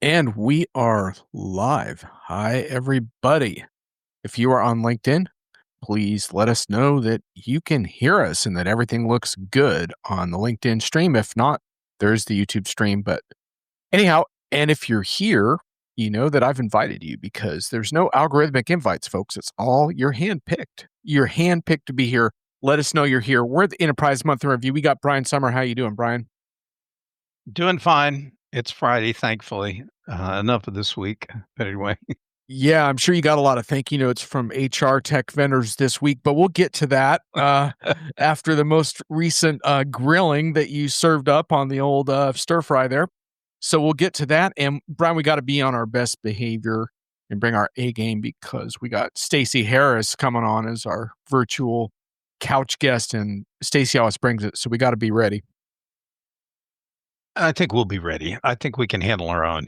And we are live. Hi, everybody. If you are on LinkedIn, please let us know that you can hear us and that everything looks good on the LinkedIn stream. If not, there's the YouTube stream. But anyhow, and if you're here, you know that I've invited you because there's no algorithmic invites, folks. It's all you're handpicked. You're handpicked to be here. Let us know you're here. We're the Enterprise Month in Review. We got Brian Summer. How you doing, Brian? Doing fine. It's Friday, thankfully. Enough of this week. But anyway, Yeah, I'm sure you got a lot of thank you notes from HR tech vendors this week, but we'll get to that after the most recent grilling that you served up on the old stir fry there. So we'll get to that. And Brian, we got to be on our best behavior and bring our A game because we got Stacey Harris coming on as our virtual couch guest, and Stacey always brings it. So we got to be ready. I think we'll be ready. I think we can handle our own.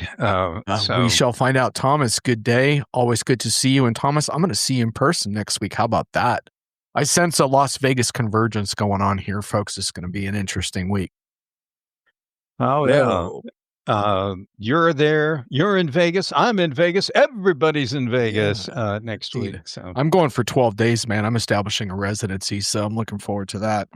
We shall find out. Thomas, good day. Always good to see you. And Thomas, I'm going to see you in person next week. How about that? I sense a Las Vegas convergence going on here, folks. It's going to be an interesting week. Oh, yeah. You're there. You're in Vegas. I'm in Vegas. Everybody's in Vegas next Indeed. week. So I'm going for 12 days, man. I'm establishing a residency, so I'm looking forward to that.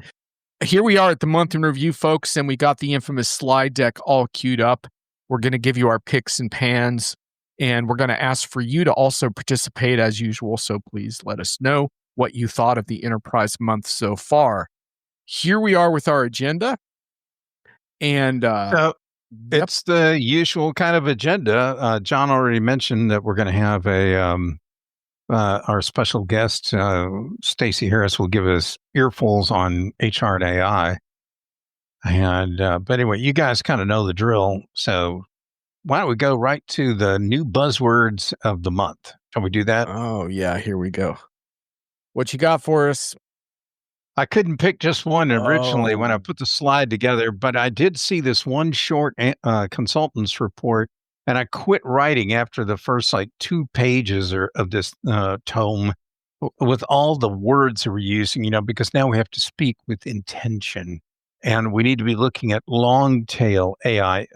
Here we are at the month in review, folks, and we got the infamous slide deck all queued up. We're going to give you our picks and pans, and we're going to ask for you to also participate as usual. So please let us know what you thought of the Enterprise Month so far. Here we are with our agenda. And it's the usual kind of agenda. John already mentioned that we're going to have our special guest, Stacey Harris, will give us earfuls on HR and AI. And but anyway, you guys kind of know the drill. So why don't we go right to the new buzzwords of the month? Can we do that? Oh, yeah, here we go. What you got for us? I couldn't pick just one originally when I put the slide together, but I did see this one short consultant's report, and I quit writing after the first like 2 pages of this tome with all the words that we're using, because now we have to speak with intention. And we need to be looking at long tail AI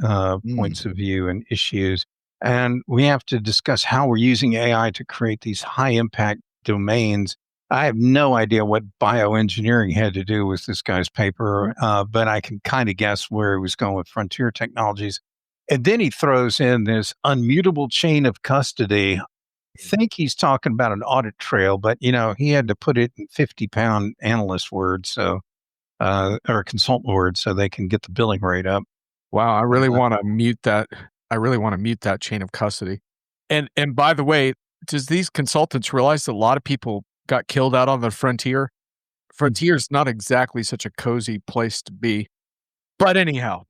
points of view and issues. And we have to discuss how we're using AI to create these high impact domains. I have no idea what bioengineering had to do with this guy's paper, but I can kind of guess where he was going with frontier technologies. And then he throws in this unmutable chain of custody. I think he's talking about an audit trail, but he had to put it in 50-pound analyst words, or consultant words, so they can get the billing rate up. Wow, I really want to mute that. I really want to mute that chain of custody. And by the way, does these consultants realize that a lot of people got killed out on the frontier? Frontier's not exactly such a cozy place to be. But anyhow.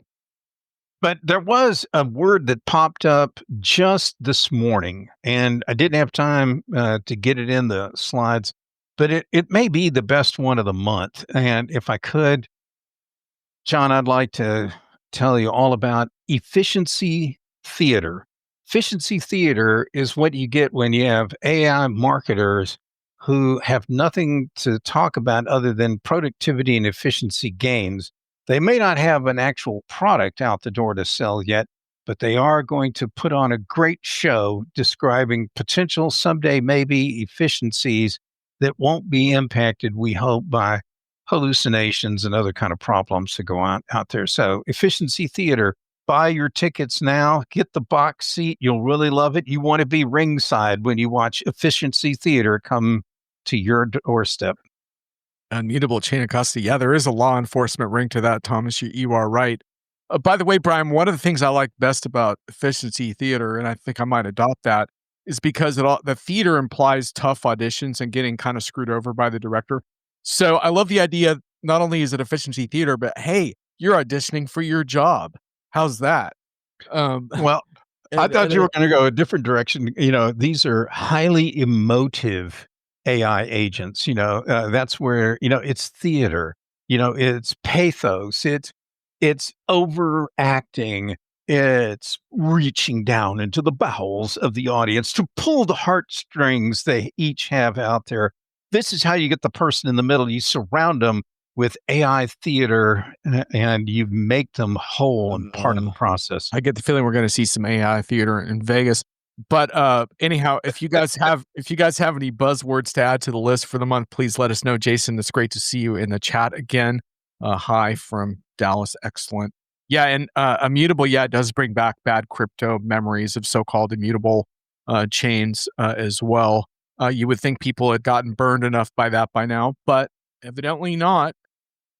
But there was a word that popped up just this morning, and I didn't have time to get it in the slides, but it may be the best one of the month. And if I could, John, I'd like to tell you all about efficiency theater. Efficiency theater is what you get when you have AI marketers who have nothing to talk about other than productivity and efficiency gains. They may not have an actual product out the door to sell yet, but they are going to put on a great show describing potential someday maybe efficiencies that won't be impacted, we hope, by hallucinations and other kind of problems that go on out there. So efficiency theater, buy your tickets now, get the box seat. You'll really love it. You want to be ringside when you watch efficiency theater come to your doorstep. Unmutable chain of custody. Yeah, there is a law enforcement ring to that, Thomas. You are right. By the way, Brian, one of the things I like best about efficiency theater, and I think I might adopt that, is because the theater implies tough auditions and getting kind of screwed over by the director. So I love the idea, not only is it efficiency theater, but hey, you're auditioning for your job. How's that? Well, I thought you were going to go a different direction. These are highly emotive AI agents. That's where, it's theater, it's pathos, it's overacting, it's reaching down into the bowels of the audience to pull the heartstrings they each have out there. This is how you get the person in the middle. You surround them with AI theater, and you make them whole and part of the process. I get the feeling we're going to see some AI theater in Vegas. But anyhow, if you guys have any buzzwords to add to the list for the month, please let us know. Jason, it's great to see you in the chat again. Hi from Dallas, excellent. Yeah, and immutable, yeah, it does bring back bad crypto memories of so-called immutable chains as well. You would think people had gotten burned enough by that by now, but evidently not.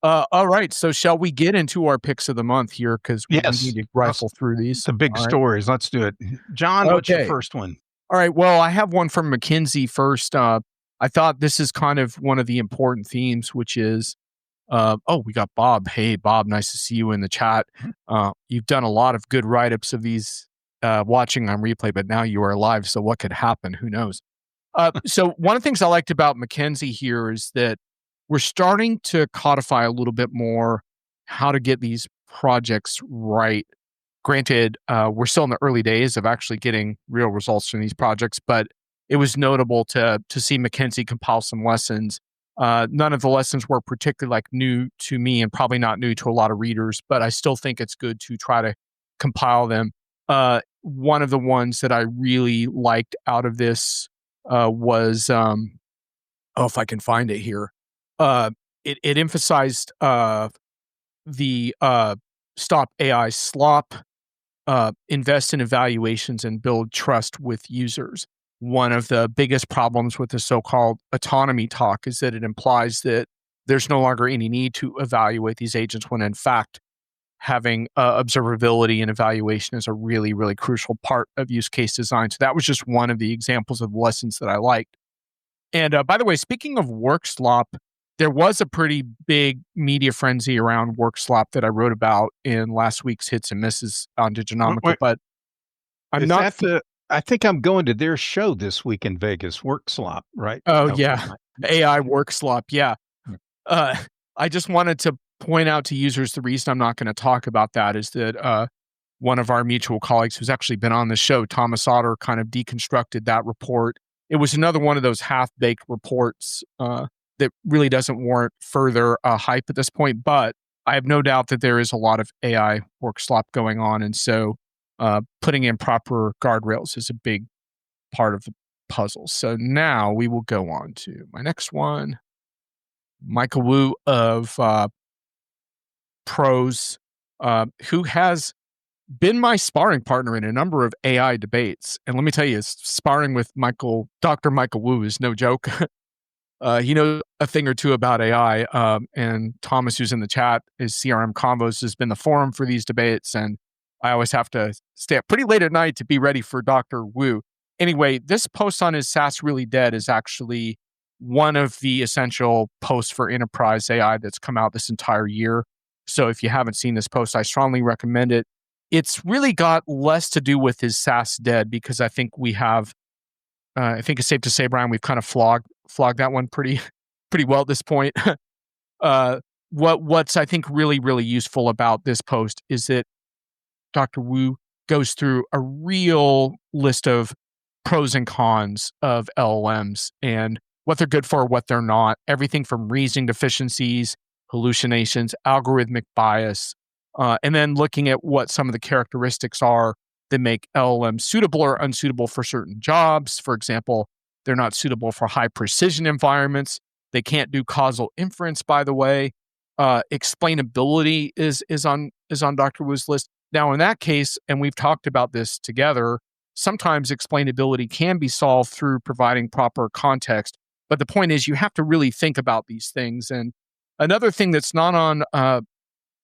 All right. So shall we get into our picks of the month here? Because we need Yes, to rifle through these. the big All right. stories. Let's do it. John, what's your Okay. first one? All right. Well, I have one from McKinsey first. I thought this is kind of one of the important themes, which is oh, we got Bob. Hey, Bob, nice to see you in the chat. You've done a lot of good write ups of these watching on replay, but now you are live. So what could happen? Who knows? So one of the things I liked about McKenzie here is that we're starting to codify a little bit more how to get these projects right. Granted, we're still in the early days of actually getting real results from these projects, but it was notable to see McKenzie compile some lessons. None of the lessons were particularly like new to me and probably not new to a lot of readers, but I still think it's good to try to compile them. One of the ones that I really liked out of this was oh, if I can find it here. It emphasized the stop AI slop, invest in evaluations, and build trust with users. One of the biggest problems with the so-called autonomy talk is that it implies that there's no longer any need to evaluate these agents when in fact having observability and evaluation is a really, really crucial part of use case design. So that was just one of the examples of lessons that I liked. And by the way, speaking of work slop, there was a pretty big media frenzy around work slop that I wrote about in last week's Hits and Misses on Diginomica. But I'm Is not. that the? I think I'm going to their show this week in Vegas. Work slop, right? Oh Okay. yeah, AI work slop. Yeah. Uh, I just wanted to point out to users the reason I'm not going to talk about that is that one of our mutual colleagues who's actually been on the show, Thomas Otter, kind of deconstructed that report. It was another one of those half-baked reports that really doesn't warrant further hype at this point. But I have no doubt that there is a lot of AI work slop going on, and so putting in proper guardrails is a big part of the puzzle. So now we will go on to my next one. Michael Wu of Pros, who has been my sparring partner in a number of AI debates. And let me tell you, sparring with Dr. Michael Wu is no joke. He knows a thing or two about AI. And Thomas, who's in the chat, is CRM Convos has been the forum for these debates. And I always have to stay up pretty late at night to be ready for Dr. Wu. Anyway, this post on his SaaS Really Dead is actually one of the essential posts for enterprise AI that's come out this entire year. So if you haven't seen this post, I strongly recommend it. It's really got less to do with his SaaS Dead because I think we have, I think it's safe to say, Brian, we've kind of flogged that one pretty well at this point. What's I think really useful about this post is that Dr. Wu goes through a real list of pros and cons of LLMs and what they're good for, what they're not. Everything from reasoning deficiencies, hallucinations, algorithmic bias, and then looking at what some of the characteristics are that make LLMs suitable or unsuitable for certain jobs. For example, they're not suitable for high precision environments. They can't do causal inference, by the way. Explainability is on Dr. Wu's list. Now, in that case, and we've talked about this together, sometimes explainability can be solved through providing proper context. But the point is, you have to really think about these things. And another thing that's not on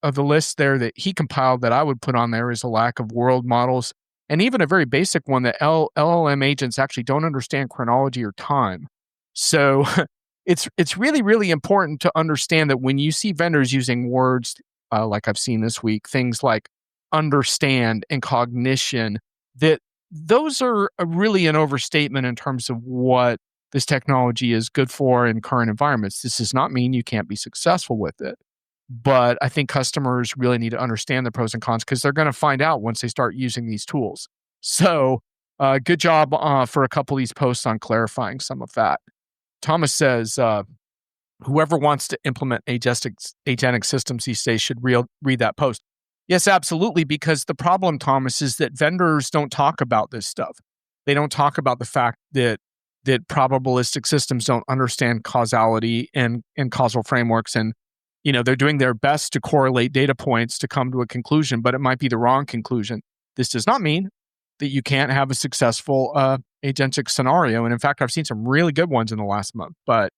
of the list there that he compiled that I would put on there is a lack of world models, and even a very basic one that LLM agents actually don't understand chronology or time. So it's really important to understand that when you see vendors using words like I've seen this week, things like understand and cognition, that those are really an overstatement in terms of what this technology is good for in current environments. This does not mean you can't be successful with it. But I think customers really need to understand the pros and cons because they're going to find out once they start using these tools. So good job for a couple of these posts on clarifying some of that. Thomas says, Whoever wants to implement agentic systems these days should read that post. Yes, absolutely. Because the problem, Thomas, is that vendors don't talk about this stuff. They don't talk about the fact that probabilistic systems don't understand causality and causal frameworks, and they're doing their best to correlate data points to come to a conclusion, but it might be the wrong conclusion. This does not mean that you can't have a successful agentic scenario, and in fact, I've seen some really good ones in the last month, but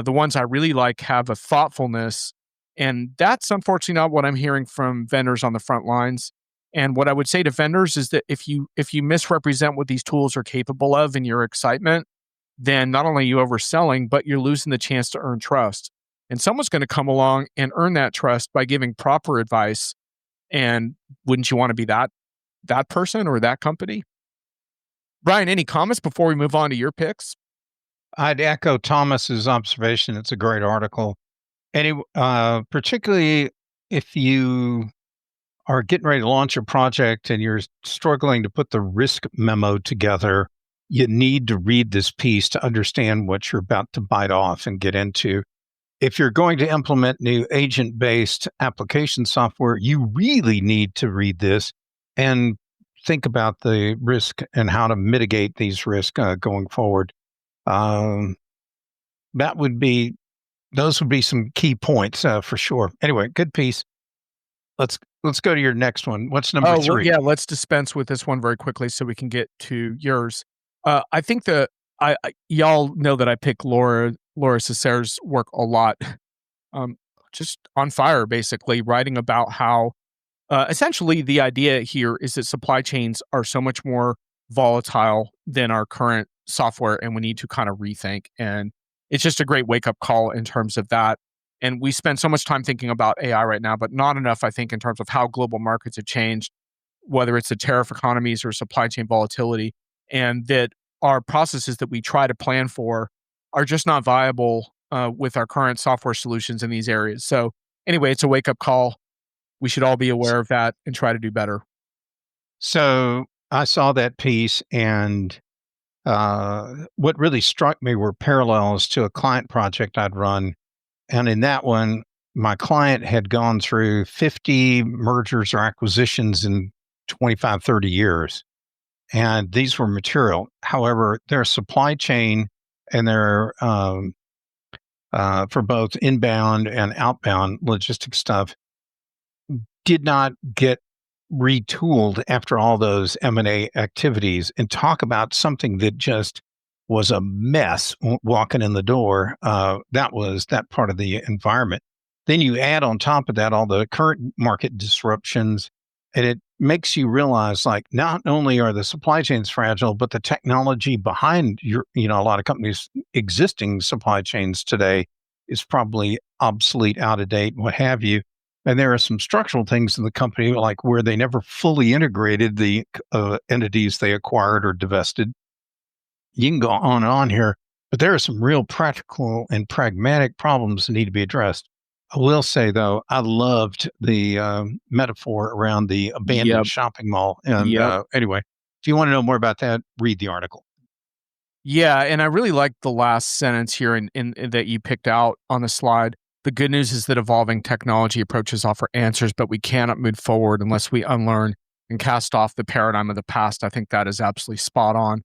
the ones I really like have a thoughtfulness, and that's unfortunately not what I'm hearing from vendors on the front lines. And what I would say to vendors is that if you misrepresent what these tools are capable of in your excitement, then not only are you overselling, but you're losing the chance to earn trust. And someone's going to come along and earn that trust by giving proper advice. And wouldn't you want to be that person or that company? Brian, any comments before we move on to your picks? I'd echo Thomas's observation. It's a great article. Particularly if you are getting ready to launch a project and you're struggling to put the risk memo together, you need to read this piece to understand what you're about to bite off and get into. If you're going to implement new agent-based application software, you really need to read this and think about the risk and how to mitigate these risks going forward. Um, that would be Those would be some key points for sure. Anyway, good piece. Let's go to your next one. What's number Oh, well, 3? yeah, let's dispense with this one very quickly so we can get to yours. I think y'all know that I pick Laura Cesar's work a lot. Um, just on fire, basically writing about how essentially the idea here is that supply chains are so much more volatile than our current software, and we need to kind of rethink. And it's just a great wake up call in terms of that. And we spend so much time thinking about AI right now, but not enough, I think, in terms of how global markets have changed, whether it's the tariff economies or supply chain volatility, and that our processes that we try to plan for are just not viable with our current software solutions in these areas. So, anyway, it's a wake up call. We should all be aware of that and try to do better. So I saw that piece, and what really struck me were parallels to a client project I'd run. And in that one, my client had gone through 50 mergers or acquisitions in 25, 30 years. And these were material. However, their supply chain and their for both inbound and outbound logistics stuff did not get retooled after all those M&A activities, and talk about something that just was a mess walking in the door. That was that part of the environment. Then you add on top of that all the current market disruptions, and it makes you realize, like, not only are the supply chains fragile, but the technology behind a lot of companies' existing supply chains today is probably obsolete, out of date, what have you. And there are some structural things in the company, like where they never fully integrated the entities they acquired or divested. You can go on and on here, but there are some real practical and pragmatic problems that need to be addressed. I will say, though, I loved the metaphor around the abandoned Yep. shopping mall. And Yep. Anyway, if you want to know more about that, read the article. Yeah, and I really like the last sentence here in that you picked out on the slide. The good news is that evolving technology approaches offer answers, but we cannot move forward unless we unlearn and cast off the paradigm of the past. I think that is absolutely spot on.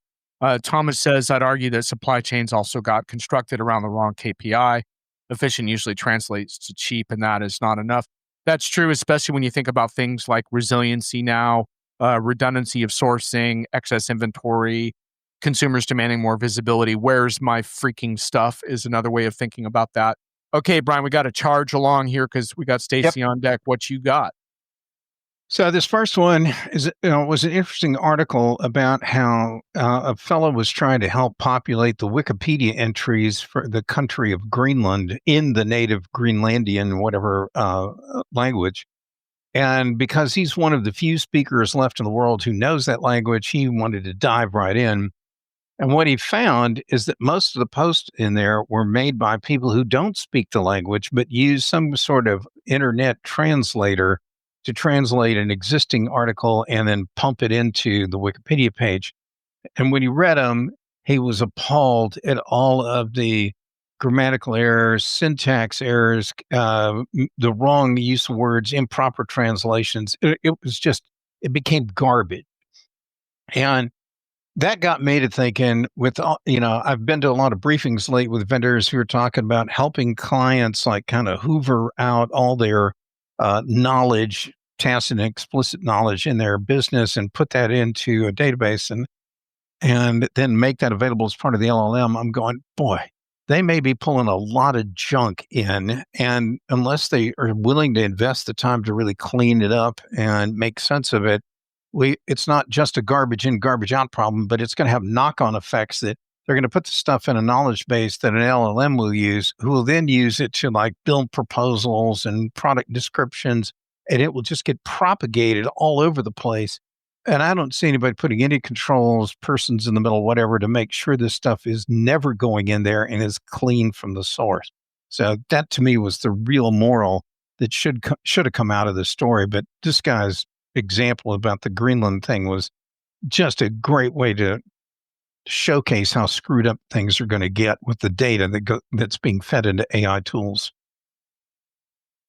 Thomas says, I'd argue that supply chains also got constructed around the wrong KPI. Efficient usually translates to cheap, and that is not enough. That's true, especially when you think about things like resiliency now, redundancy of sourcing, excess inventory, consumers demanding more visibility. Where's my freaking stuff is another way of thinking about that. Okay, Brian, we got to charge along here because we got Yep. Stacey on deck. What you got? So this first one was an interesting article about how a fellow was trying to help populate the Wikipedia entries for the country of Greenland in the native Greenlandian whatever language. And because he's one of the few speakers left in the world who knows that language, he wanted to dive right in. And what he found is that most of the posts in there were made by people who don't speak the language, but use some sort of internet translator to translate an existing article and then pump it into the Wikipedia page. And when he read them, he was appalled at all of the grammatical errors, syntax errors, the wrong use of words, improper translations. It became garbage. And that got me to thinking I've been to a lot of briefings late with vendors who are talking about helping clients like kind of hoover out all their knowledge, tacit and explicit knowledge in their business and put that into a database and then make that available as part of the LLM. I'm going, boy, they may be pulling a lot of junk in. And unless they are willing to invest the time to really clean it up and make sense of it, it's not just a garbage in, garbage out problem, but it's going to have knock-on effects that they're going to put the stuff in a knowledge base that an LLM will use, who will then use it to like build proposals and product descriptions, and it will just get propagated all over the place. And I don't see anybody putting any controls, persons in the middle, whatever, to make sure this stuff is never going in there and is clean from the source. So that to me was the real moral that should have come out of this story. But this guy's example about the Greenland thing was just a great way to showcase how screwed up things are going to get with the data that's being fed into AI tools.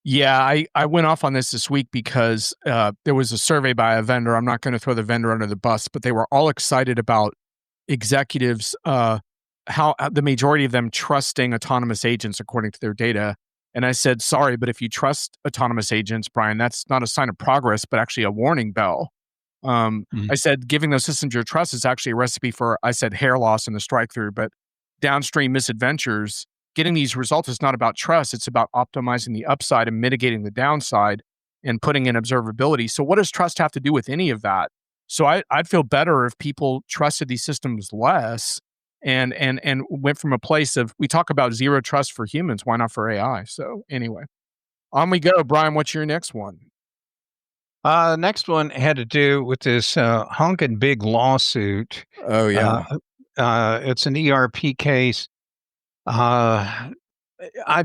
Yeah, I went off on this week because there was a survey by a vendor. I'm not going to throw the vendor under the bus, but they were all excited about executives, how the majority of them trusting autonomous agents according to their data. And I said, sorry, but if you trust autonomous agents, Brian, that's not a sign of progress, but actually a warning bell. I said, giving those systems your trust is actually a recipe for, I said, hair loss in the strike through, but downstream misadventures. Getting these results is not about trust. It's about optimizing the upside and mitigating the downside and putting in observability. So what does trust have to do with any of that? So I'd feel better if people trusted these systems less and went from a place of, we talk about zero trust for humans. Why not for AI? So anyway, on we go. Brian, what's your next one? Next one had to do with this honking big lawsuit. Oh, yeah. It's an ERP case. I've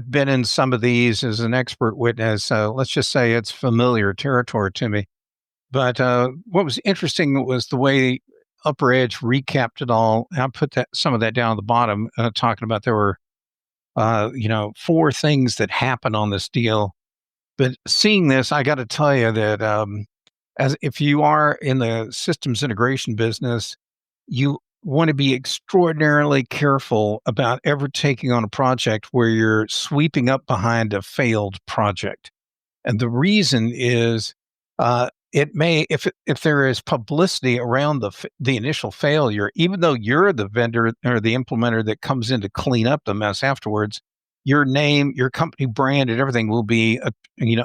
been in some of these as an expert witness. Let's just say it's familiar territory to me. But what was interesting was the way Upper Edge recapped it all. I put some of that down at the bottom, talking about there were, 4 things that happened on this deal. But seeing this, I got to tell you that as if you are in the systems integration business, you want to be extraordinarily careful about ever taking on a project where you're sweeping up behind a failed project. And the reason is it may, if there is publicity around the initial failure, even though you're the vendor or the implementer that comes in to clean up the mess afterwards, your name, your company brand, and everything will be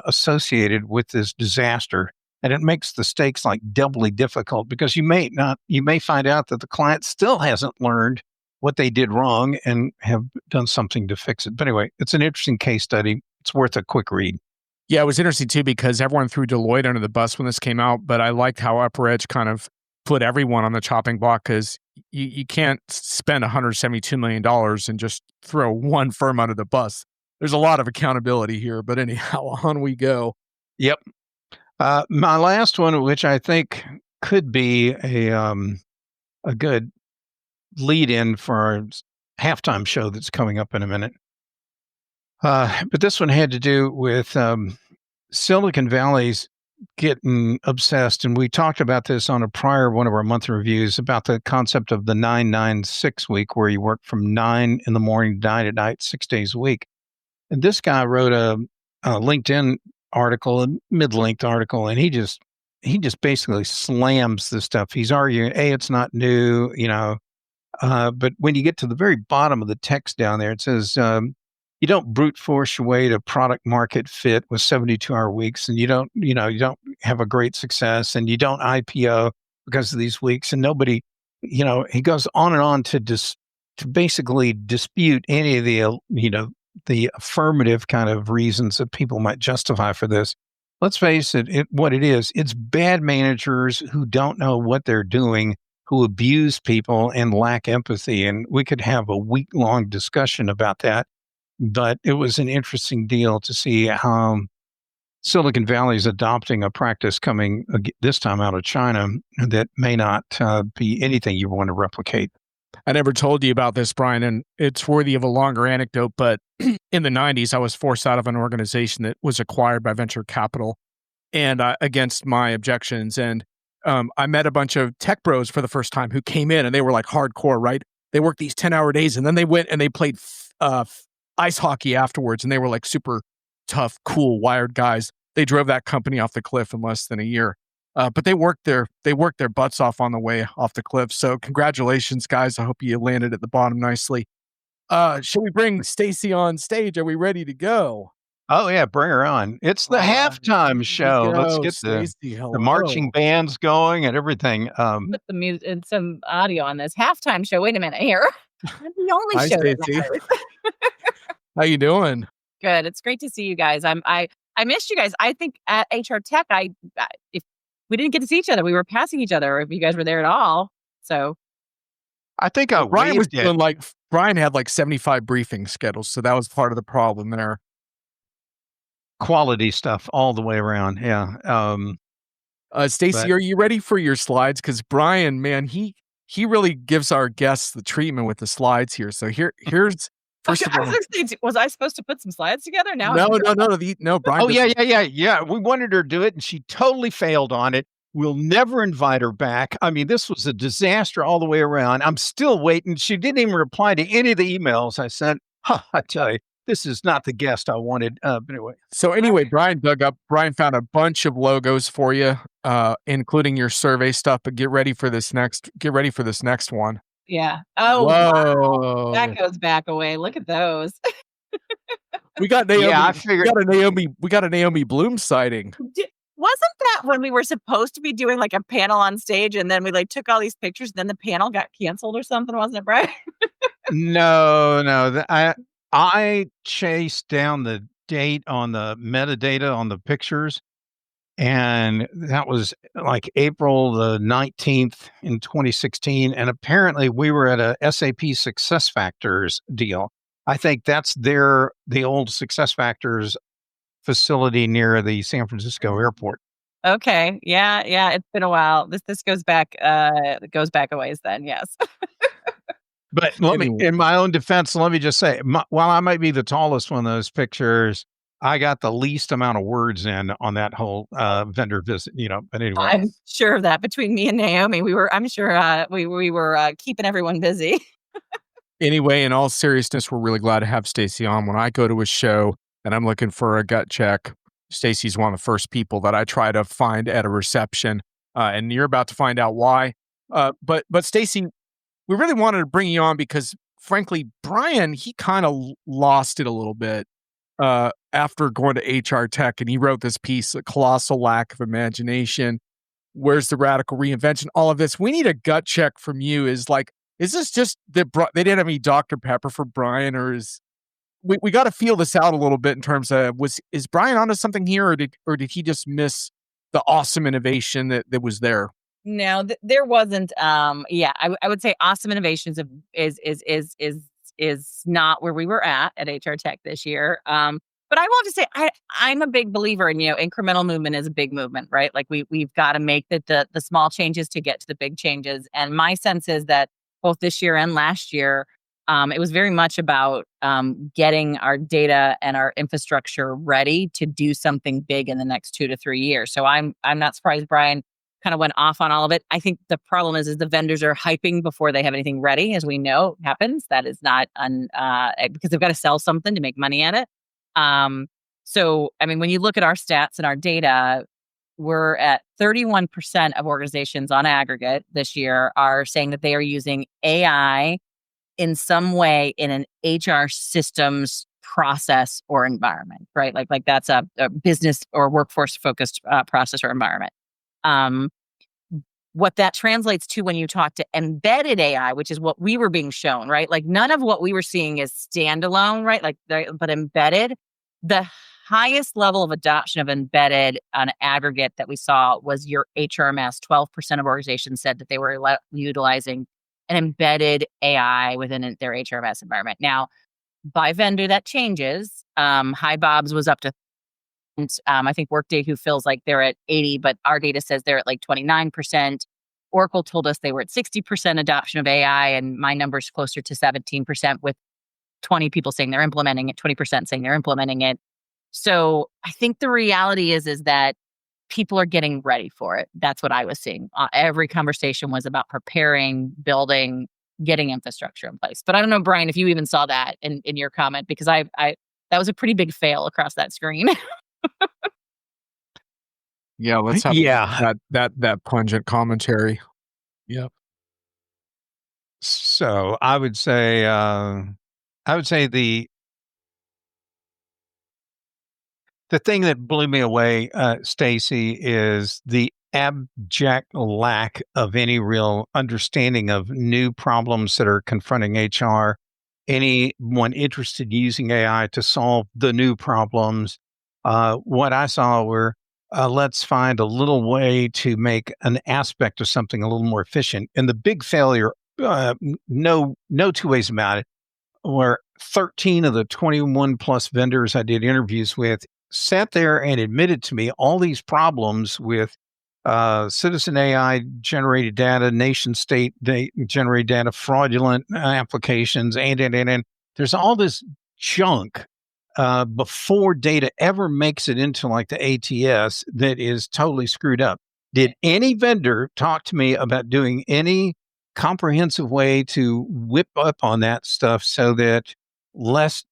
associated with this disaster. And it makes the stakes like doubly difficult because you may find out that the client still hasn't learned what they did wrong and have done something to fix it. But anyway, it's an interesting case study. It's worth a quick read. Yeah, it was interesting too because everyone threw Deloitte under the bus when this came out, but I liked how Upper Edge kind of put everyone on the chopping block because you can't spend $172 million and just throw one firm under the bus. There's a lot of accountability here, but anyhow, on we go. Yep. My last one, which I think could be a good lead-in for our halftime show that's coming up in a minute. But this one had to do with Silicon Valley's getting obsessed, and we talked about this on a prior one of our monthly reviews about the concept of the 9-9-6 week, where you work from 9 in the morning to 9 at night, 6 days a week. And this guy wrote a LinkedIn article, a mid-length article, and he just basically slams this stuff. He's arguing, it's not new, but when you get to the very bottom of the text down there, it says, you don't brute force your way to product market fit with 72-hour weeks, and you don't have a great success, and you don't IPO because of these weeks, and nobody, he goes on and on to basically dispute any of the affirmative kind of reasons that people might justify for this. Let's face it, what it is, it's bad managers who don't know what they're doing, who abuse people and lack empathy. And we could have a week-long discussion about that. But it was an interesting deal to see how Silicon Valley is adopting a practice coming this time out of China that may not be anything you want to replicate. I never told you about this, Brian, and it's worthy of a longer anecdote. But in the 90s, I was forced out of an organization that was acquired by venture capital and against my objections. And I met a bunch of tech bros for the first time who came in and they were like hardcore, right? They worked these 10-hour days and then they went and they played ice hockey afterwards. And they were like super tough, cool, wired guys. They drove that company off the cliff in less than a year. But they worked their butts off on the way off the cliff. So congratulations, guys. I hope you landed at the bottom nicely. Should we bring Stacey on stage? Are we ready to go? Oh yeah, bring her on. It's the All right, halftime here we show. Let's go. get Stacey, the marching hello. bands going and everything. Put the music and some audio on this halftime show. Wait a minute here. I'm the only Hi, show that Stacey. matters. How you doing? Good. It's great to see you guys. I missed you guys. I think at HR Tech, if we didn't get to see each other, we were passing each other. If you guys were there at all, so I think I Brian was waved it. doing Brian had like 75 briefings scheduled, so that was part of the problem there. Quality stuff all the way around. Yeah. Stacey, But are you ready for your slides? Because Brian, man, he really gives our guests the treatment with the slides here. So here's first okay, of I all. was gonna say, was I supposed to put some slides together? Now No, I'm no, no, no, no, Brian oh yeah, doesn't. yeah. We wanted her to do it, and she totally failed on it. We'll never invite her back. I mean, this was a disaster all the way around. I'm still waiting. She didn't even reply to any of the emails I sent. I tell you, this is not the guest I wanted. But anyway, So anyway, Brian found a bunch of logos for you, including your survey stuff, but get ready for this next one. yeah. Oh wow, that Whoa. goes back away. Look at those. We got yeah, I Naomi. figured. We got a Naomi Bloom sighting. Wasn't that when we were supposed to be doing like a panel on stage and then we like took all these pictures and then the panel got canceled or something, wasn't it, Brian? No. I chased down the date on the metadata on the pictures, and that was like April the 19th in 2016. And apparently, we were at a SAP Success Factors deal. I think that's the old Success Factors facility near the San Francisco airport. Okay. Yeah. It's been a while. This goes back. It goes back a ways. Then yes. But Anyway. in my own defense, let me just say, while I might be the tallest one of those pictures, I got the least amount of words in on that whole vendor visit. But anyway, I'm sure of that. Between me and Naomi, we were. I'm sure we were keeping everyone busy. Anyway, in all seriousness, we're really glad to have Stacey on. When I go to a show and I'm looking for a gut check, Stacey's one of the first people that I try to find at a reception, and you're about to find out why. But Stacey, we really wanted to bring you on because, frankly, Brian, he kind of lost it a little bit after going to HR Tech, and he wrote this piece, "A Colossal Lack of Imagination. Where's the Radical Reinvention?" All of this. We need a gut check from you. Is this just that they didn't have any Dr. Pepper for Brian, or we got to feel this out a little bit in terms of is Brian onto something here, or did he just miss the awesome innovation that was there? No, there wasn't. Yeah, I would say awesome innovations is not where we were at HR Tech this year. But I will have to say I'm a big believer in incremental movement is a big movement, right? Like we've got to make the small changes to get to the big changes. And my sense is that both this year and last year, it was very much about getting our data and our infrastructure ready to do something big in the next 2 to 3 years. So I'm not surprised Brian kind of went off on all of it. I think the problem is the vendors are hyping before they have anything ready, as we know happens. That is not because they've got to sell something to make money at it. So, I mean, when you look at our stats and our data, we're at 31% of organizations on aggregate this year are saying that they are using AI in some way in an HR systems process or environment, right? Like that's a business or workforce focused process or environment. What that translates to when you talk to embedded AI, which is what we were being shown, right? Like none of what we were seeing is standalone, right? But embedded, the highest level of adoption of embedded on aggregate that we saw was your HRMS. 12% of organizations said that they were utilizing an embedded AI within their HRMS environment. Now, by vendor, that changes. HiBob's was up to I think Workday, who feels like they're at 80, but our data says they're at like 29%. Oracle told us they were at 60% adoption of AI, and my number's closer to 17%, with 20 people saying they're implementing it, 20% saying they're implementing it. So I think the reality is that people are getting ready for it. That's what I was seeing. Every conversation was about preparing, building, getting infrastructure in place. But I don't know, Brian, if you even saw that in your comment, because I that was a pretty big fail across that screen. Yeah, let's have Yeah. that pungent commentary. Yep. So I would say the thing that blew me away, Stacey, is the abject lack of any real understanding of new problems that are confronting HR. Anyone interested in using AI to solve the new problems. What I saw were, let's find a little way to make an aspect of something a little more efficient. And the big failure, no two ways about it, where 13 of the 21 plus vendors I did interviews with sat there and admitted to me all these problems with citizen AI generated data, nation state generated data, fraudulent applications, and there's all this junk before data ever makes it into like the ATS that is totally screwed up. Did any vendor talk to me about doing any comprehensive way to whip up on that stuff so that less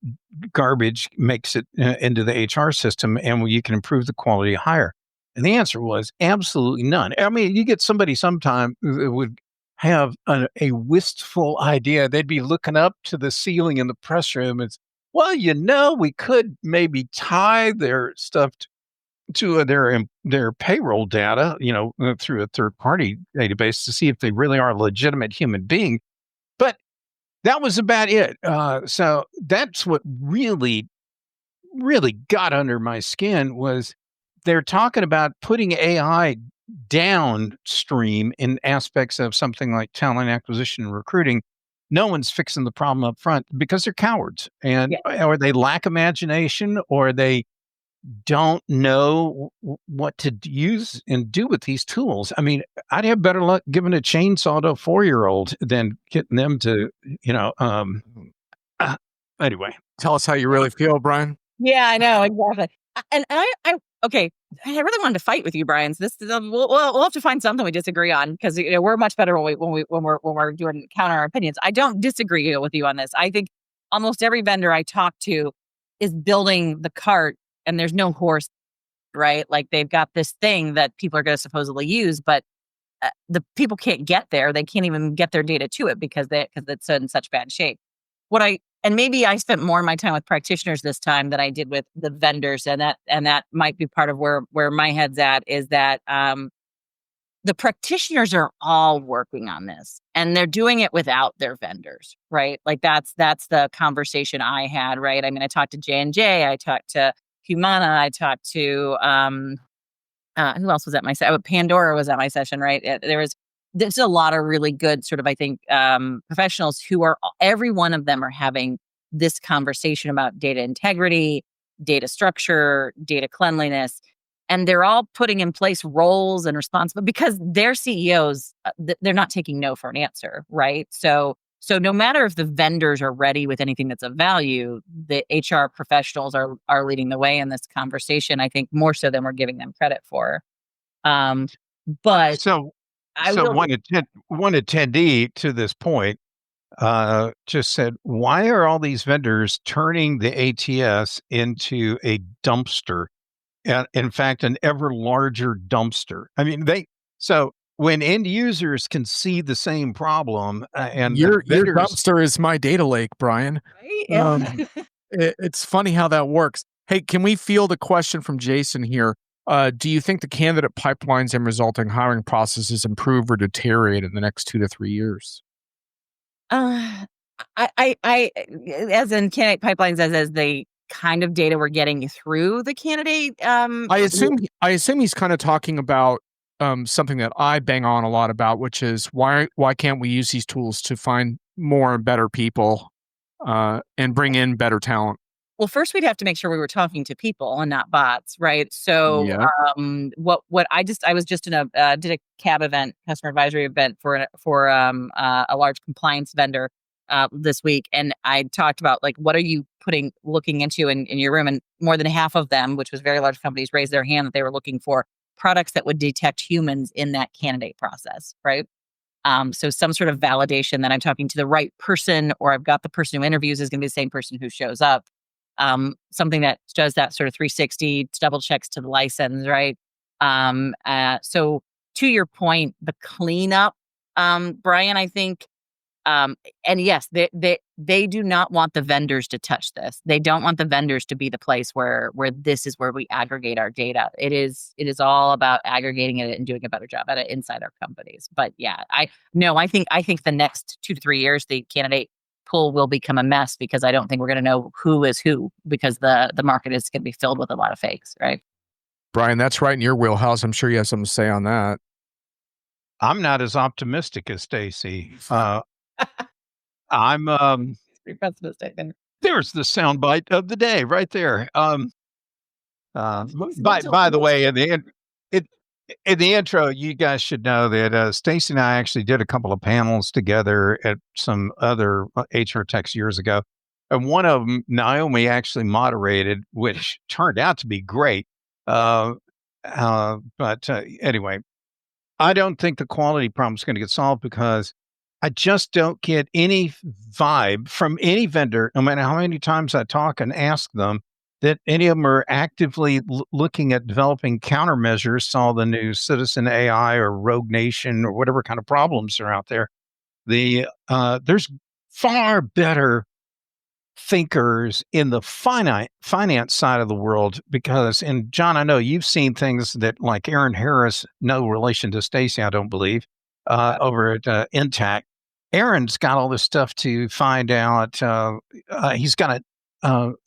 garbage makes it into the HR system and you can improve the quality higher? And the answer was absolutely none. I mean, you get somebody sometime that would have a wistful idea. They'd be looking up to the ceiling in the press room. It's, well, we could maybe tie their stuff to their payroll data, through a third party database to see if they really are a legitimate human being. But that was about it. So that's what really, really got under my skin was they're talking about putting AI downstream in aspects of something like talent acquisition and recruiting. No one's fixing the problem up front because they're cowards, and or they lack imagination, or they don't know what to use and do with these tools. I mean, I'd have better luck giving a chainsaw to a 4-year-old than getting them to, anyway. Tell us how you really feel, Brian. Yeah, I know, exactly. And okay, I really wanted to fight with you, Brian. So this is, we'll have to find something we disagree on, because we're much better when we're doing counter our opinions. I don't disagree with you on this. I think almost every vendor I talk to is building the cart, and there's no horse, right? Like they've got this thing that people are going to supposedly use, but the people can't get there. They can't even get their data to it because it's in such bad shape. And maybe I spent more of my time with practitioners this time than I did with the vendors, and that might be part of where my head's at, is that the practitioners are all working on this, and they're doing it without their vendors, right? Like that's the conversation I had, right? I mean, I talked to J&J, I talked to Humana, I talked to who else was at my session? Pandora was at my session, right? There's a lot of really good sort of, I think, professionals who are, every one of them are having this conversation about data integrity, data structure, data cleanliness, and they're all putting in place roles and responsibilities because their CEOs, they're not taking no for an answer, right? So no matter if the vendors are ready with anything that's of value, the HR professionals are leading the way in this conversation, I think more so than we're giving them credit for. But So one attendee to this point just said, why are all these vendors turning the ATS into a dumpster? And in fact, an ever larger dumpster. I mean, so when end users can see the same problem, and Your vendors, dumpster is my data lake, Brian. right? Yeah. It's funny how that works. Hey, can we field a question from Jason here? Do you think the candidate pipelines and resulting hiring processes improve or deteriorate in the next 2 to 3 years? I as in candidate pipelines, as the kind of data we're getting through the candidate. I assume he's kind of talking about something that I bang on a lot about, which is why can't we use these tools to find more and better people and bring in better talent? Well, first we'd have to make sure we were talking to people and not bots, right? So, Yeah. what I was just in did a CAB event, customer advisory event for a large compliance vendor this week, and I talked about like what are you looking into in your room, and more than half of them, which was very large companies, raised their hand that they were looking for products that would detect humans in that candidate process, right? So some sort of validation that I'm talking to the right person, or I've got the person who interviews is going to be the same person who shows up. Something that does that sort of 360 double checks to the license, right? So to your point, the cleanup, Brian, I think and yes, they do not want the vendors to touch this. They don't want the vendors to be the place where this is where we aggregate our data. It is all about aggregating it and doing a better job at it inside our companies. But yeah, I think the next 2 to 3 years the candidate pool will become a mess because I don't think we're going to know who is who because the market is going to be filled with a lot of fakes, right? Brian, that's right in your wheelhouse. I'm sure you have something to say on that. I'm not as optimistic as Stacey. I'm Pretty pessimistic. there's the soundbite of the day right there. By the way, it, in the intro, you guys should know that Stacey and I actually did a couple of panels together at some other HR techs years ago. And one of them, Naomi actually moderated, which turned out to be great. But anyway, I don't think the quality problem is going to get solved because I just don't get any vibe from any vendor, no matter how many times I talk and ask them, that any of them are actively looking at developing countermeasures to all the new citizen AI or Rogue Nation or whatever kind of problems are out there. There's far better thinkers in the finance side of the world because, and John, I know you've seen things that like Aaron Harris, no relation to Stacey, I don't believe, over at Intact. Aaron's got all this stuff to find out.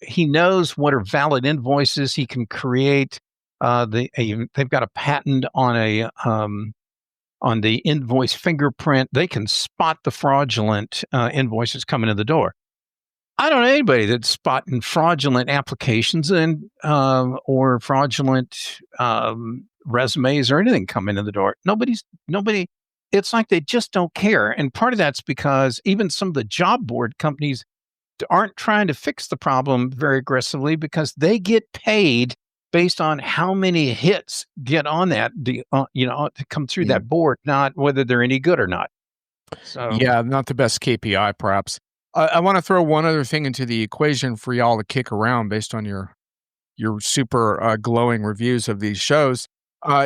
He knows what are valid invoices. He can create they've got a patent on the invoice fingerprint. They can spot the fraudulent invoices coming in the door. I don't know anybody that's spotting fraudulent applications and or fraudulent resumes or anything coming in the door. Nobody. It's like they just don't care. And part of that's because even some of the job board companies aren't trying to fix the problem very aggressively because they get paid based on how many hits get on that, to come through that board, not whether they're any good or not. So Yeah, not the best KPI, perhaps. I want to throw one other thing into the equation for y'all to kick around based on your super glowing reviews of these shows,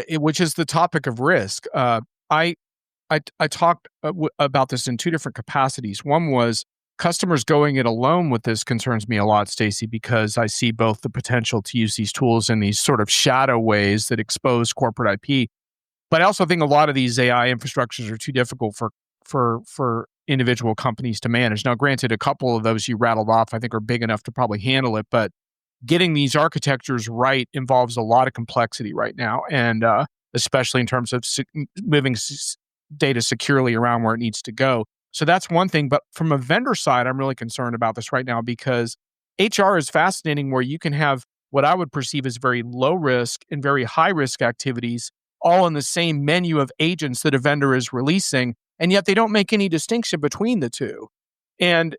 which is the topic of risk. I talked about this in two different capacities. One was customers going it alone with this concerns me a lot, Stacey, because I see both the potential to use these tools in these sort of shadow ways that expose corporate IP. But I also think a lot of these AI infrastructures are too difficult for individual companies to manage. Now, granted, a couple of those you rattled off, I think, are big enough to probably handle it, but getting these architectures right involves a lot of complexity right now, and especially in terms of moving data securely around where it needs to go. So that's one thing. But from a vendor side, I'm really concerned about this right now because HR is fascinating where you can have what I would perceive as very low risk and very high risk activities all in the same menu of agents that a vendor is releasing, and yet they don't make any distinction between the two. I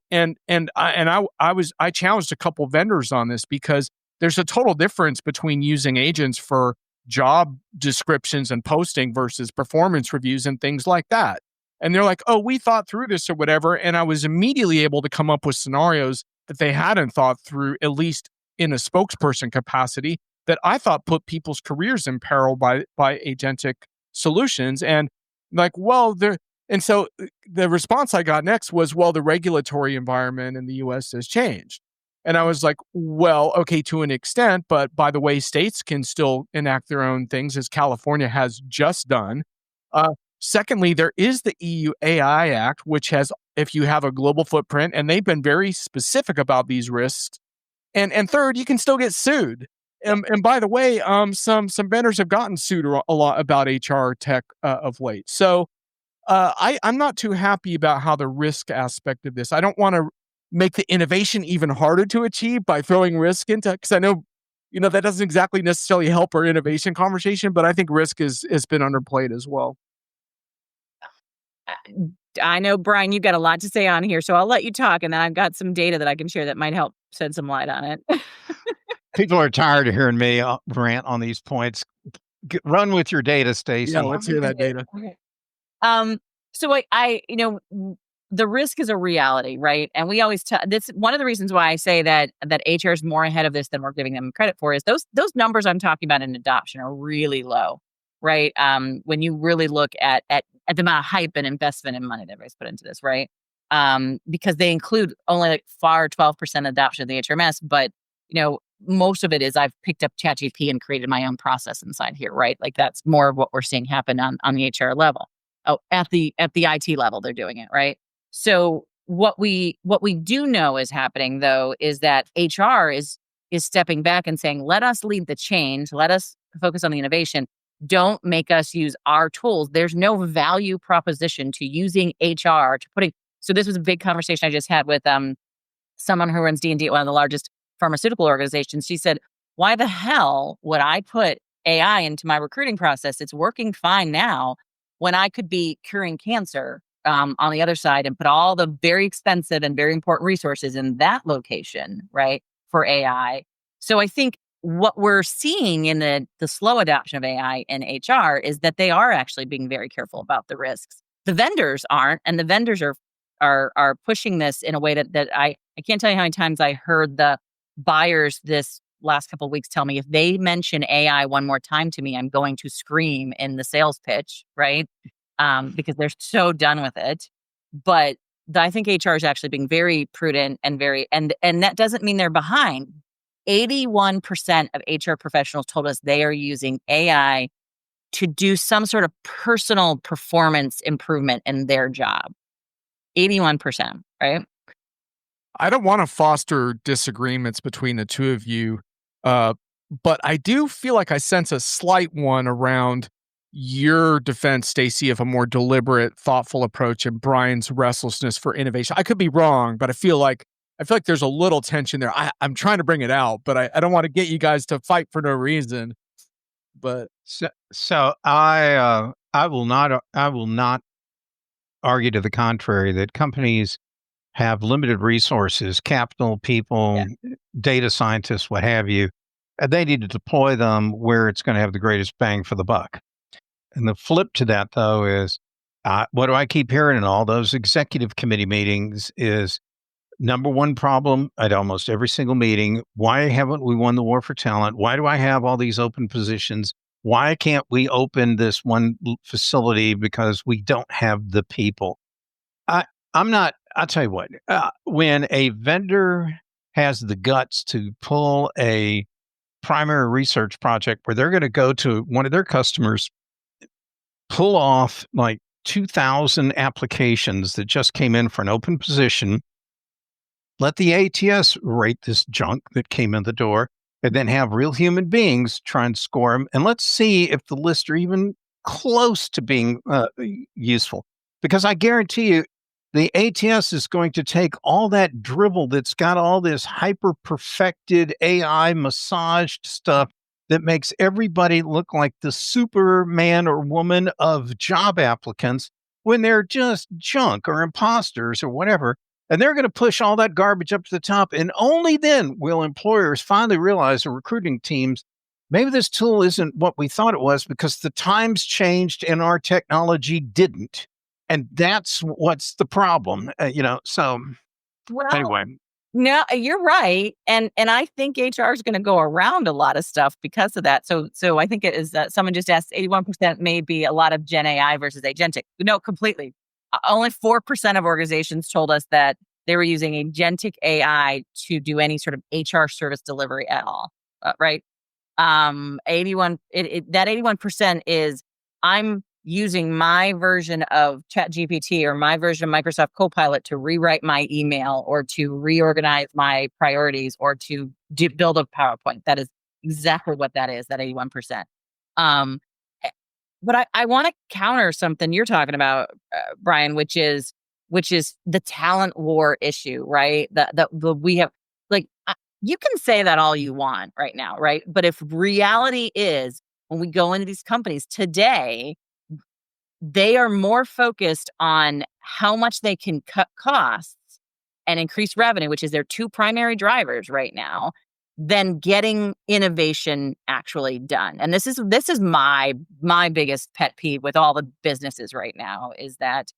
challenged a couple vendors on this because there's a total difference between using agents for job descriptions and posting versus performance reviews and things like that. And they're like, "Oh, we thought through this or whatever." And I was immediately able to come up with scenarios that they hadn't thought through, at least in a spokesperson capacity, that I thought put people's careers in peril by agentic solutions. And like, well, and so the response I got next was, well, the regulatory environment in the US has changed. And I was like, well, okay, to an extent, but by the way, states can still enact their own things as California has just done. Secondly, there is the EU AI Act, which has, if you have a global footprint, and they've been very specific about these risks. And third, you can still get sued. And by the way, some vendors have gotten sued a lot about HR tech of late. So I'm not too happy about how the risk aspect of this. I don't want to make the innovation even harder to achieve by throwing risk into, because I know, that doesn't exactly necessarily help our innovation conversation, but I think risk has been underplayed as well. Uh, I know, Brian, you've got a lot to say on here, so I'll let you talk, and then I've got some data that I can share that might help shed some light on it. People are tired of hearing me rant on these points. Run with your data, Yeah, Stacey. let's hear that data. Okay. Um, so the risk is a reality, right? And we always this one of the reasons why I say that HR is more ahead of this than we're giving them credit for is those numbers I'm talking about in adoption are really low, right? When you really look at the amount of hype and investment and money that everybody's put into this, right? Because they include only like 12% adoption of the HRMS, but most of it is I've picked up ChatGPT and created my own process inside here, right? Like that's more of what we're seeing happen on the HR level. Oh, at the IT level, they're doing it, right? So what we do know is happening though is that HR is stepping back and saying, let us lead the change, let us focus on the innovation. Don't make us use our tools. There's no value proposition to using HR to putting. So this was a big conversation I just had with someone who runs D&D at one of the largest pharmaceutical organizations. She said, why the hell would I put AI into my recruiting process? It's working fine now when I could be curing cancer on the other side and put all the very expensive and very important resources in that location, right, for AI. So I think what we're seeing in the slow adoption of AI in HR is that they are actually being very careful about the risks. The vendors aren't, and the vendors are pushing this in a way that I can't tell you how many times I heard the buyers this last couple of weeks tell me if they mention AI one more time to me, I'm going to scream in the sales pitch, right? Because they're so done with it. But I think HR is actually being very prudent and and that doesn't mean they're behind. 81% of HR professionals told us they are using AI to do some sort of personal performance improvement in their job. 81%, right? I don't want to foster disagreements between the two of you, uh, but I do feel like I sense a slight one around your defense, Stacey, of a more deliberate, thoughtful approach, and Brian's restlessness for innovation. I could be wrong, but I feel like there's a little tension there. I'm trying to bring it out, but I don't want to get you guys to fight for no reason. But So I will not argue to the contrary that companies have limited resources, capital, people, Yeah. data scientists, what have you, and they need to deploy them where it's going to have the greatest bang for the buck. And the flip to that, though, is what do I keep hearing in all those executive committee meetings is number one problem at almost every single meeting. Why haven't we won the war for talent? Why do I have all these open positions? Why can't we open this one facility because we don't have the people? I, I'm not, I'll tell you what, when a vendor has the guts to pull a primary research project where they're going to go to one of their customers, pull off like 2,000 applications that just came in for an open position, let the ATS rate this junk that came in the door, and then have real human beings try and score them. And let's see if the lists are even close to being useful. Because I guarantee you, the ATS is going to take all that dribble that's got all this hyper perfected AI massaged stuff that makes everybody look like the superman or woman of job applicants when they're just junk or imposters or whatever. And they're going to push all that garbage up to the top. And only then will employers finally realize, or recruiting teams, maybe this tool isn't what we thought it was because the times changed and our technology didn't. And that's what's the problem, So Well, anyway, no, you're right, and I think HR is going to go around a lot of stuff because of that. So I think it is. Someone just asked, 81% may be a lot of Gen AI versus agentic. No, completely. Only 4% of organizations told us that they were using agentic AI to do any sort of HR service delivery at all. Right? 81. That 81% is I'm using my version of ChatGPT or my version of Microsoft Copilot to rewrite my email or to reorganize my priorities or to build a PowerPoint. That is exactly what that is, that 81%. Um, eh, but I want to counter something you're talking about, Brian, which is which is the talent war issue, right? The we have like you can say that all you want right now, right? But if reality is when we go into these companies today, they are more focused on how much they can cut costs and increase revenue, which is their two primary drivers right now, than getting innovation actually done. And this is my biggest pet peeve with all the businesses right now is that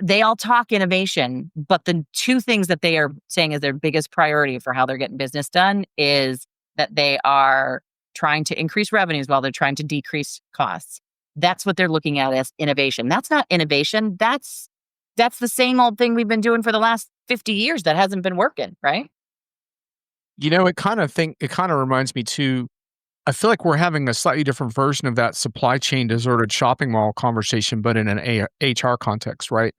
they all talk innovation, but the two things that they are saying is their biggest priority for how they're getting business done is that they are trying to increase revenues while they're trying to decrease costs. That's what they're looking at as innovation. That's not innovation. That's the same old thing we've been doing for the last 50 years that hasn't been working, right? It kind of reminds me too. I feel like we're having a slightly different version of that supply chain deserted shopping mall conversation, but in an HR context, right?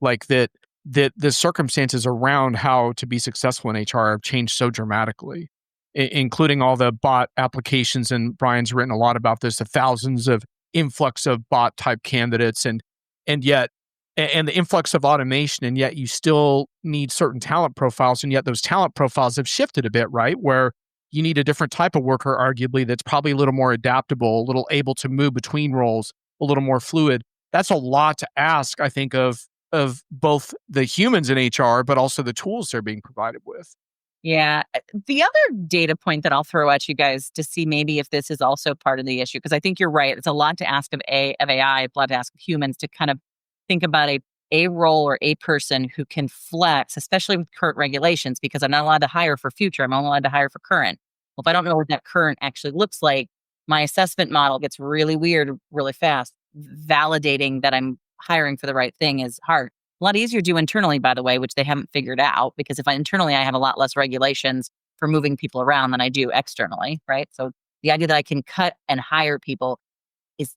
Like that the circumstances around how to be successful in HR have changed so dramatically, including all the bot applications. And Brian's written a lot about this, the thousands of influx of bot type candidates, and yet and the influx of automation, and yet you still need certain talent profiles, and yet those talent profiles have shifted a bit, right? Where you need a different type of worker, arguably, that's probably a little more adaptable, a little able to move between roles, a little more fluid. That's a lot to ask, I think, of both the humans in HR, but also the tools they're being provided with. Yeah. The other data point that I'll throw at you guys to see maybe if this is also part of the issue, because I think you're right. It's a lot to ask of AI, a lot to ask of humans to kind of think about a role or a person who can flex, especially with current regulations, because I'm not allowed to hire for future. I'm only allowed to hire for current. Well, if I don't know what that current actually looks like, my assessment model gets really weird really fast. Validating that I'm hiring for the right thing is hard. A lot easier to do internally, by the way, which they haven't figured out, because if internally I have a lot less regulations for moving people around than I do externally, right? So the idea that I can cut and hire people is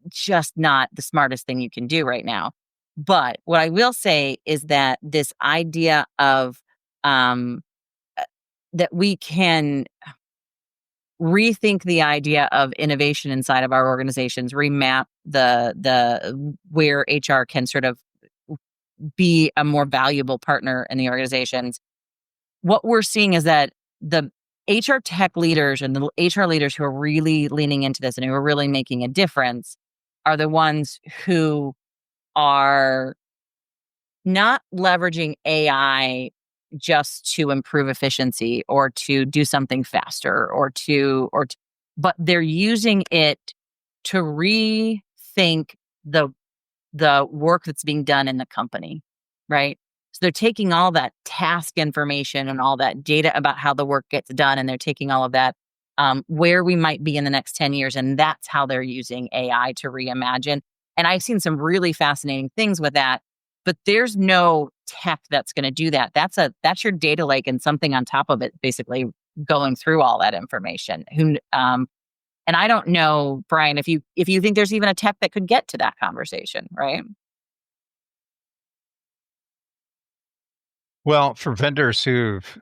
just not the smartest thing you can do right now. But what I will say is that this idea of um, that we can rethink the idea of innovation inside of our organizations, remap the where HR can sort of be a more valuable partner in the organizations. What we're seeing is that the HR tech leaders and the HR leaders who are really leaning into this and who are really making a difference are the ones who are not leveraging AI just to improve efficiency or to do something faster but they're using it to rethink the work that's being done in the company, right? So they're taking all that task information and all that data about how the work gets done, and they're taking all of that, where we might be in the next 10 years, and that's how they're using AI to reimagine. And I've seen some really fascinating things with that, but there's no tech that's going to do that. That's your data lake and something on top of it, basically going through all that information. And I don't know, Brian, if you think there's even a tech that could get to that conversation, right? Well, for vendors who've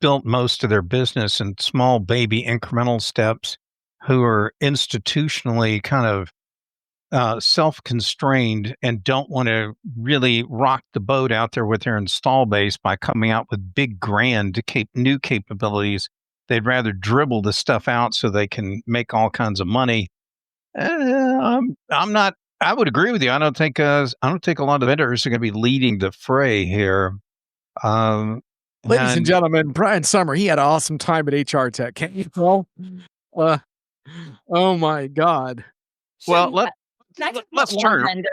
built most of their business in small baby incremental steps, who are institutionally kind of self-constrained and don't want to really rock the boat out there with their install base by coming out with big grand new capabilities. They'd rather dribble the stuff out so they can make all kinds of money. I'm not. I would agree with you. I don't think a lot of vendors are going to be leading the fray here. Um, Ladies and and gentlemen, Brian Summer, he had an awesome time at HR Tech. Can't you tell? Uh, oh my God. well, Can I talk about let's one turn. vendor?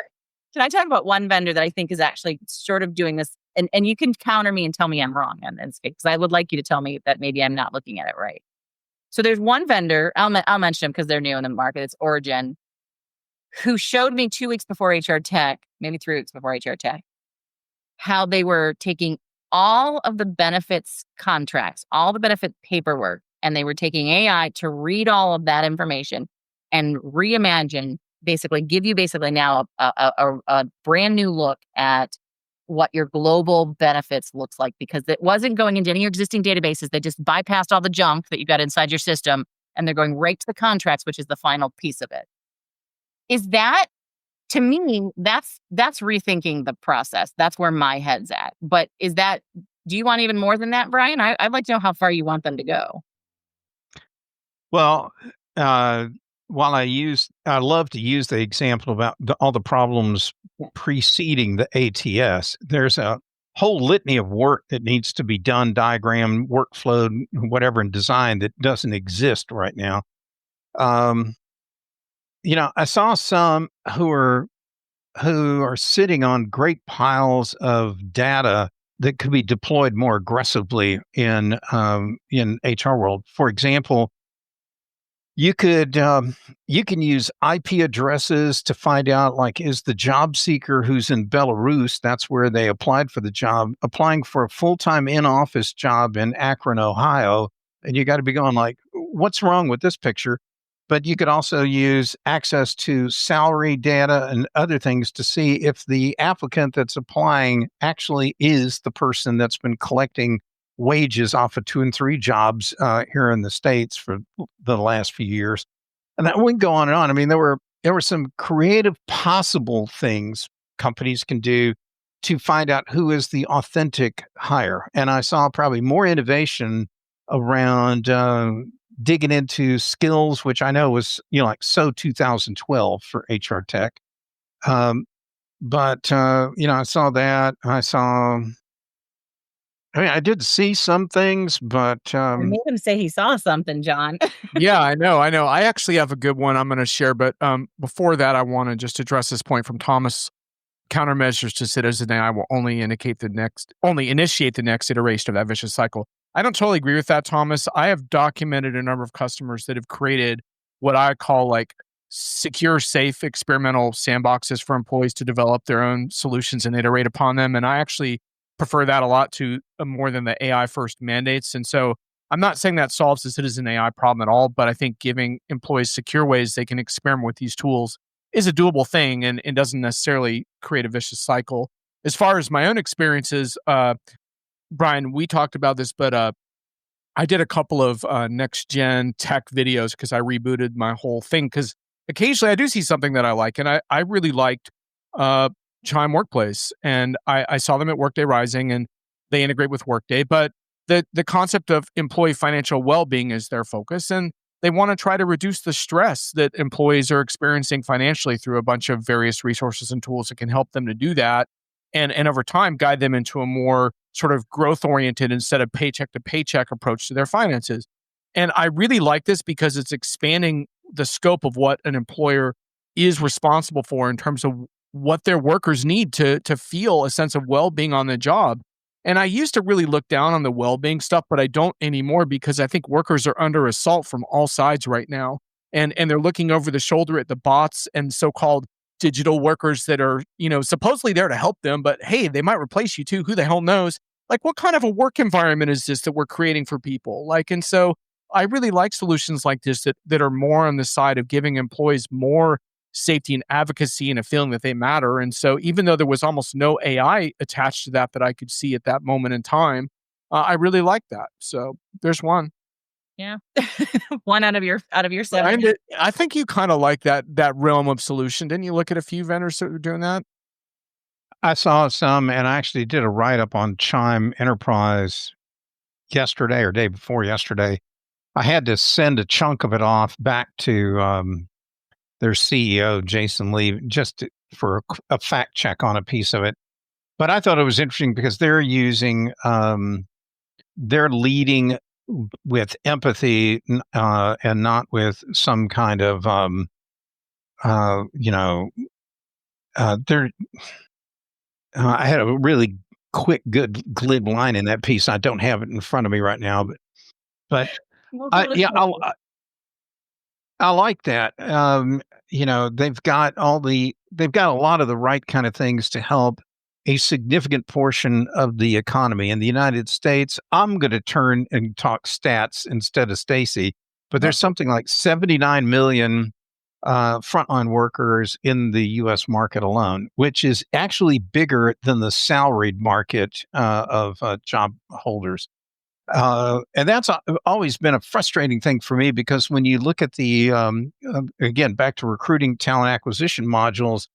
Can I talk about one vendor that I think is actually sort of doing this? And you can counter me and tell me I'm wrong on this, because I would like you to tell me that maybe I'm not looking at it right. So there's one vendor, I'll mention them because they're new in the market. It's Origin, who showed me 2 weeks before HR Tech, maybe 3 weeks before HR Tech, how they were taking all of the benefits contracts, all the benefit paperwork, and they were taking AI to read all of that information and reimagine, basically give you now a brand new look at what your global benefits looks like, because it wasn't going into any of your existing databases. They just bypassed all the junk that you got inside your system, and they're going right to the contracts, which is the final piece of it. Is that to me, that's rethinking the process. That's where my head's at. But do you want even more than that, Brian? I'd like to know how far you want them to go. Well, uh, while I love to use the example about all the problems preceding the ATS, there's a whole litany of work that needs to be done, diagram, workflow, whatever, in design that doesn't exist right now. Um, I saw some who are sitting on great piles of data that could be deployed more aggressively in HR world. For example, you can use IP addresses to find out, like, is the job seeker who's in Belarus, that's where they applied for the job, applying for a full-time in-office job in Akron, Ohio, and you got to be going like, what's wrong with this picture? But you could also use access to salary data and other things to see if the applicant that's applying actually is the person that's been collecting wages off of 2 and 3 jobs here in the States for the last few years. And that we can go on and on. I mean, there were some creative possible things companies can do to find out who is the authentic hire. And I saw probably more innovation around digging into skills, which I know was, like so 2012 for HR tech. But I saw that. I did see some things, but I made him say he saw something, John. Yeah, I know. I actually have a good one I'm gonna share, but, before that, I wanna just address this point from Thomas. Countermeasures to citizen AI will only initiate the next iteration of that vicious cycle. I don't totally agree with that, Thomas. I have documented a number of customers that have created what I call, like, secure, safe experimental sandboxes for employees to develop their own solutions and iterate upon them, and I actually prefer that a lot to more than the AI first mandates. And so I'm not saying that solves the citizen AI problem at all, but I think giving employees secure ways they can experiment with these tools is a doable thing and doesn't necessarily create a vicious cycle. As far as my own experiences, Brian, we talked about this, but I did a couple of next gen tech videos because I rebooted my whole thing. Because occasionally I do see something that I like, and I really liked Chime Workplace, and I saw them at Workday Rising, and they integrate with Workday. But the concept of employee financial well being is their focus, and they want to try to reduce the stress that employees are experiencing financially through a bunch of various resources and tools that can help them to do that, and over time guide them into a more sort of growth oriented instead of paycheck to paycheck approach to their finances. And I really like this because it's expanding the scope of what an employer is responsible for in terms of what their workers need to feel a sense of well-being on the job. And I used to really look down on the well-being stuff, but I don't anymore because I think workers are under assault from all sides right now. And they're looking over the shoulder at the bots and so-called digital workers that are, supposedly there to help them, but hey, they might replace you too. Who the hell knows? Like, what kind of a work environment is this that we're creating for people? Like, and so I really like solutions like this that are more on the side of giving employees more safety and advocacy and a feeling that they matter. And so even though there was almost no AI attached to that I could see at that moment in time, I really like that. So there's one. Yeah. One out of your seven. I think you kind of like that realm of solution. Didn't you look at a few vendors that were doing that? I saw some, and I actually did a write-up on Chime Enterprise yesterday or day before yesterday. I had to send a chunk of it off back to their CEO, Jason Lee, for a fact check on a piece of it. But I thought it was interesting because they're leading with empathy and not with some kind of, I had a really quick, good glib line in that piece. I don't have it in front of me right now, but I like that. They've got a lot of the right kind of things to help a significant portion of the economy in the United States. I'm going to turn and talk stats instead of Stacey, but there's something like 79 million frontline workers in the U.S. market alone, which is actually bigger than the salaried market of job holders. And that's always been a frustrating thing for me because when you look at the, again, back to recruiting talent acquisition modules,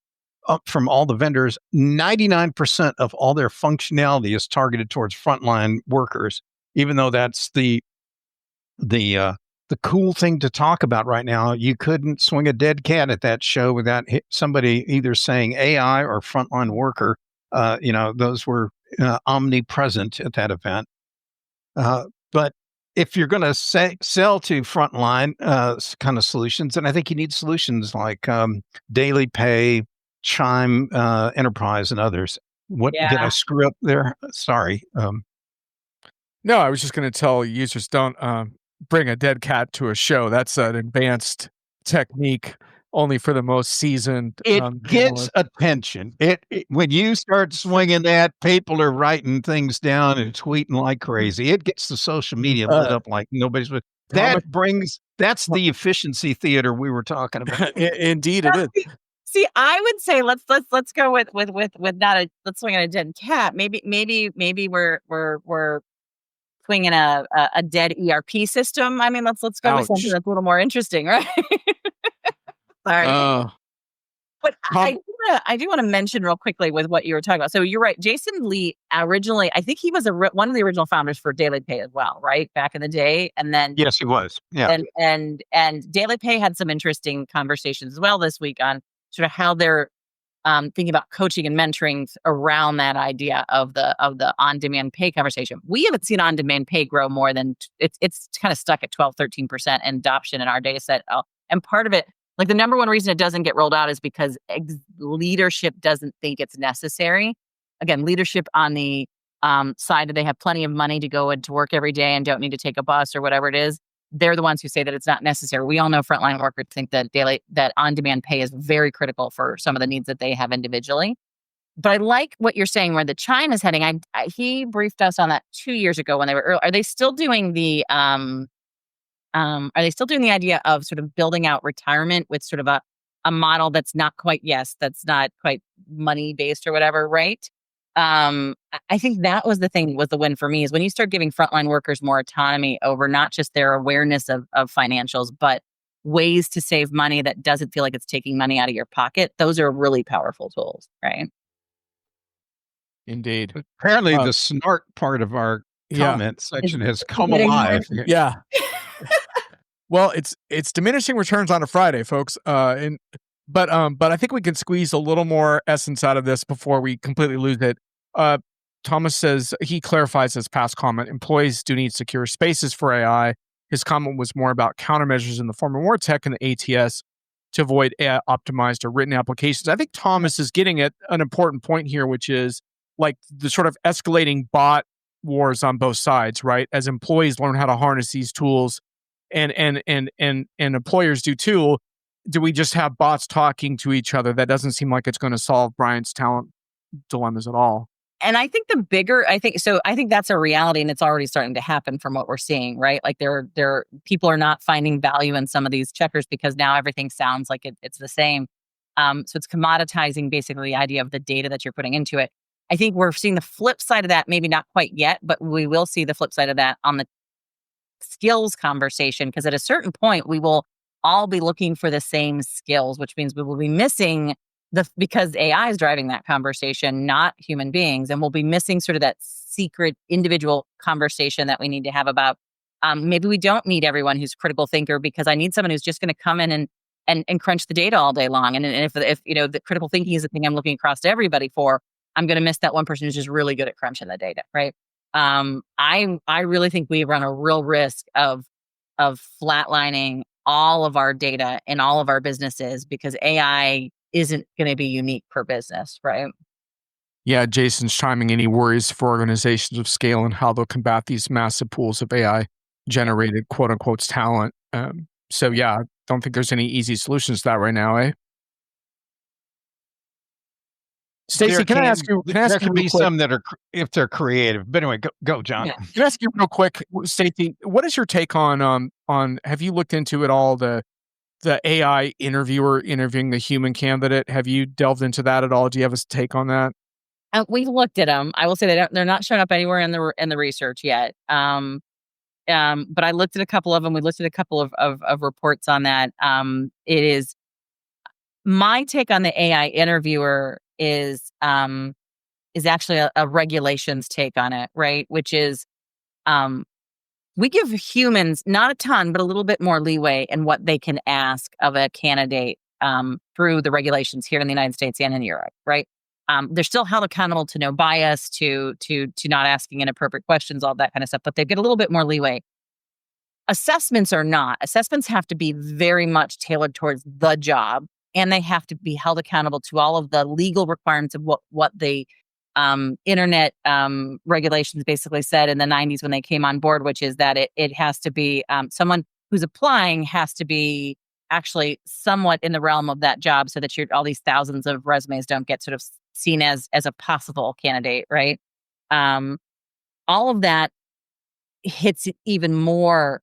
from all the vendors, 99% of all their functionality is targeted towards frontline workers, even though that's the cool thing to talk about right now. You couldn't swing a dead cat at that show without somebody either saying AI or frontline worker. Those were omnipresent at that event. But if you're going to sell to frontline kind of solutions, then I think you need solutions like daily pay, Chime Enterprise, and others. What did I Yeah. screw up there? Sorry. No, I was just going to tell users don't bring a dead cat to a show. That's an advanced technique only for the most seasoned It gets analysts. attention. It when you start swinging that, people are writing things down and tweeting like crazy. It gets the social media lit Uh, up like nobody's. Thomas, That's the efficiency theater we were talking about. indeed it is. See, I would say let's go with not a let's swing on a dead cat. Maybe we're swinging a dead ERP system. I mean, let's go with something Ouch. that's a little more interesting, right? Sorry. Uh, But Tom, I do wanna mention real quickly with what you were talking about. So you're right. Jason Lee originally, I think he was one of the original founders for Daily Pay as well, right? Back in the day. And then Yes, it was. Yeah. and Daily Pay had some interesting conversations as well this week on sort of how they're thinking about coaching and mentoring around that idea of the on-demand pay conversation. We haven't seen on-demand pay grow more than it's kind of stuck at 12-13% in adoption in our data set. And part of it, like the number one reason it doesn't get rolled out is because leadership doesn't think it's necessary. Again, leadership on the side that they have plenty of money to go into work every day and don't need to take a bus or whatever it is. They're the ones who say that it's not necessary. We all know frontline workers think that that on-demand pay is very critical for some of the needs that they have individually. But I like what you're saying where the Chime is heading. He briefed us on that 2 years ago when they were early. Are they still doing the idea of sort of building out retirement with sort of a model that's not quite money based or whatever, right? I think that was the win for me is when you start giving frontline workers more autonomy over not just their awareness of financials, but ways to save money that doesn't feel like it's taking money out of your pocket. Those are really powerful tools, right? indeed. Apparently, Uh, the snark part of our yeah. comment section has It's come getting more alive. Yeah. Well, it's diminishing returns on a Friday, folks. But I think we can squeeze a little more essence out of this before we completely lose it. Uh, Thomas says he clarifies his past comment. Employees do need secure spaces for AI. His comment was more about countermeasures in the form of more tech and the ATS to avoid AI optimized or written applications. I think Thomas is getting at an important point here, which is like the sort of escalating bot wars on both sides, right? As employees learn how to harness these tools and employers do too, do we just have bots talking to each other? That doesn't seem like it's going to solve Brian's talent dilemmas at all. And I think I think that's a reality and it's already starting to happen from what we're seeing, right? Like people are not finding value in some of these checkers because now everything sounds like it's the same. So it's commoditizing basically the idea of the data that you're putting into it. I think we're seeing the flip side of that, maybe not quite yet, but we will see the flip side of that on the skills conversation because at a certain point we will all be looking for the same skills, which means we will be missing because AI is driving that conversation, not human beings, and we'll be missing sort of that secret individual conversation that we need to have about maybe we don't need everyone who's a critical thinker because I need someone who's just going to come in and crunch the data all day long. And if the critical thinking is the thing I'm looking across to everybody for, I'm going to miss that one person who's just really good at crunching the data, right? I really think we run a real risk of flatlining all of our data in all of our businesses because AI isn't going to be unique per business, right? Yeah, Jason's chiming in. He worries for organizations of scale and how they'll combat these massive pools of AI generated quote unquote talent. So yeah, I don't think there's any easy solutions to that right now, eh? Stacey, can I ask you? Can I ask There you can real be quick? some that are if they're creative. But anyway, go, John. Yeah. Can I ask you real quick, Stacey? What is your take on? Have you looked into it all? The AI interviewer interviewing the human candidate. Have you delved into that at all? Do you have a take on that? We've looked at them. I will say they're not showing up anywhere in the research yet. But I looked at a couple of them. We looked at a couple of reports on that. It is My take on the AI interviewer is actually a regulations take on it, right? Which is, um, we give humans not a ton, but a little bit more leeway in what they can ask of a candidate through the regulations here in the United States and in Europe, right? They're still held accountable to no bias, to not asking inappropriate questions, all that kind of stuff, but they get a little bit more leeway. Assessments are not. Assessments have to be very much tailored towards the job, and they have to be held accountable to all of the legal requirements of what the internet regulations basically said in the 90s when they came on board, which is that it has to be someone who's applying has to be actually somewhat in the realm of that job, so that all these thousands of resumes don't get sort of seen as a possible candidate, right? Um, all of that hits it even more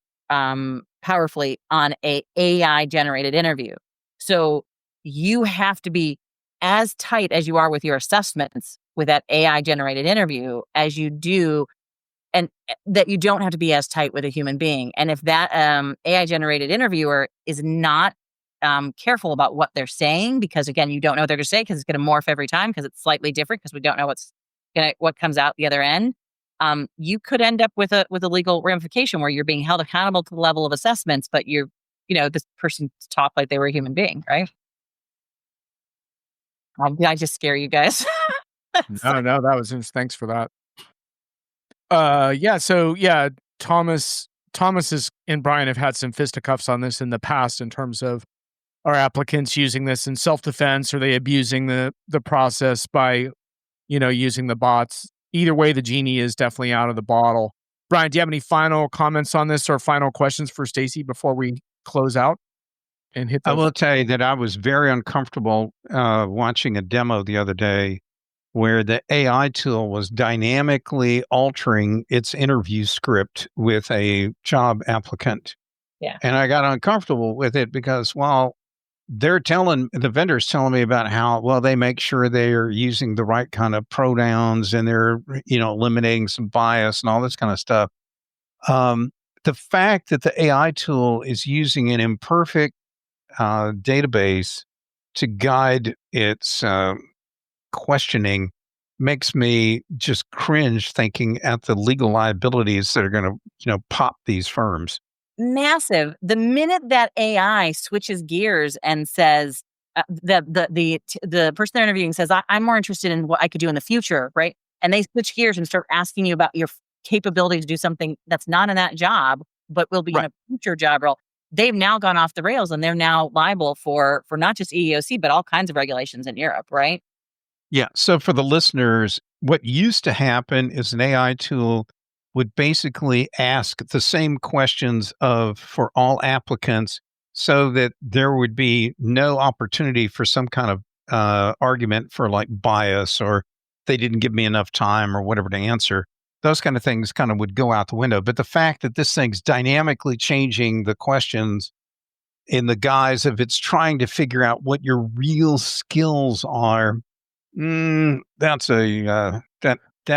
powerfully on a AI generated interview. So you have to be as tight as you are with your assessments with that AI generated interview as you do, and that you don't have to be as tight with a human being. And if that AI generated interviewer is not careful about what they're saying, because again, you don't know what they're going to say because it's going to morph every time because it's slightly different because we don't know what comes out the other end. You could end up with a legal ramification where you're being held accountable to the level of assessments, but this person talked like they were a human being, right? Did I just scare you guys? No, that was thanks for that. Yeah, so yeah, Thomas and Brian have had some fisticuffs on this in the past in terms of our applicants using this in self-defense, or they abusing the process by, using the bots. Either way, the genie is definitely out of the bottle. Brian, do you have any final comments on this or final questions for Stacey before we close out and hit I those? will tell you that I was very uncomfortable watching a demo the other day where the AI tool was dynamically altering its interview script with a job applicant. Yeah. And I got uncomfortable with it because, well, the vendors telling me about how, well, they make sure they're using the right kind of pronouns and they're, eliminating some bias and all this kind of stuff. Um, the fact that the AI tool is using an imperfect database to guide its questioning makes me just cringe thinking at the legal liabilities that are going to, pop these firms. Massive. The minute that AI switches gears and says, the person they're interviewing says, I'm more interested in what I could do in the future, right? And they switch gears and start asking you about your capability to do something that's not in that job, but will be in Right. a future job role. They've now gone off the rails, and they're now liable for not just EEOC, but all kinds of regulations in Europe, right? Yeah. So for the listeners, what used to happen is an AI tool would basically ask the same questions for all applicants so that there would be no opportunity for some kind of argument for like bias or they didn't give me enough time or whatever to answer. Those kind of things kind of would go out the window. But the fact that this thing's dynamically changing the questions in the guise of it's trying to figure out what your real skills are. That's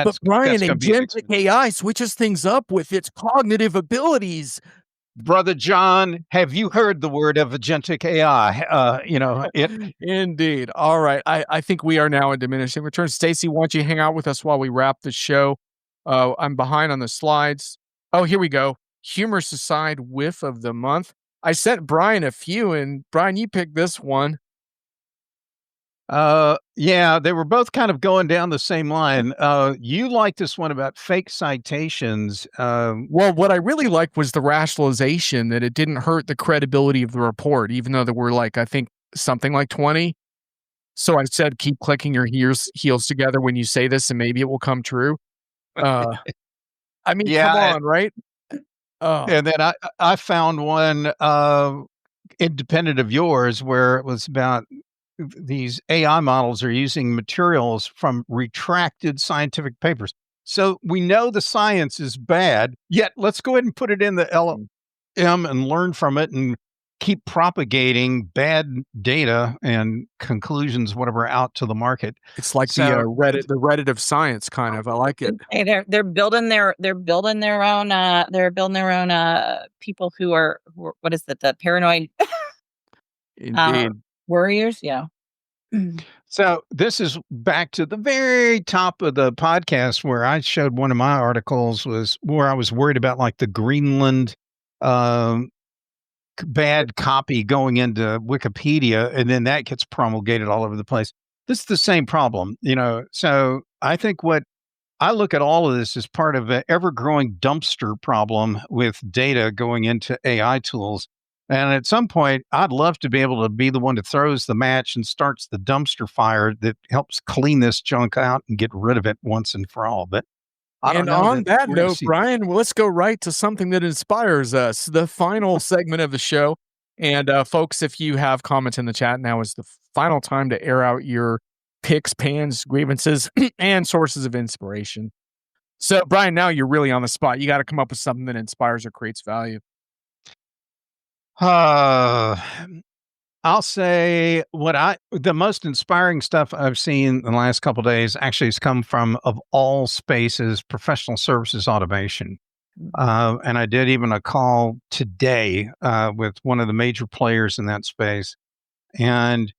But Brian, that's gonna be agentic AI switches things up with its cognitive abilities. Brother John, have you heard the word of agentic AI? It Indeed. All right. I think we are now in diminishing returns. Stacey, why don't you hang out with us while we wrap the show? I'm behind on the slides. Oh, here we go. Humorous aside whiff of the month. I sent Brian a few, and Brian, you picked this one. yeah, they were both kind of going down the same line. You like this one about fake citations. Well, what I really liked was the rationalization that it didn't hurt the credibility of the report, even though there were I think something like 20. So I said, keep clicking your heels together when you say this, and maybe it will come true. I mean, come Yeah, on, right? Oh, and then I found one independent of yours where it was about these AI models are using materials from retracted scientific papers. So we know the science is bad, yet let's go ahead and put it in the LLM and learn from it and keep propagating bad data and conclusions, whatever, out to the market. it's like So the Reddit of science, kind of. I like it. Hey, they're building their own people who are what is it, the paranoid Indeed. Worriers, yeah. So this is back to the very top of the podcast where I showed one of my articles was where I was worried about like the Greenland um, bad copy going into Wikipedia, and then that gets promulgated all over the place. This is the same problem, you know. So I think what I look at all of this as part of an ever growing dumpster problem with data going into AI tools. And at some point, I'd love to be able to be the one that throws the match and starts the dumpster fire that helps clean this junk out and get rid of it once and for all. But I don't And know on that that we're going to note, see. Brian, let's go right to something that inspires us, the final segment of the show. And folks, if you have comments in the chat, now is the final time to air out your picks, pans, grievances, and sources of inspiration. So, Brian, now you're really on the spot. You got to come up with something that inspires or creates value. Uh, I'll say the most inspiring stuff I've seen in the last couple of days actually has come from, of all spaces, professional services automation. And I did even a call today with one of the major players in that space. And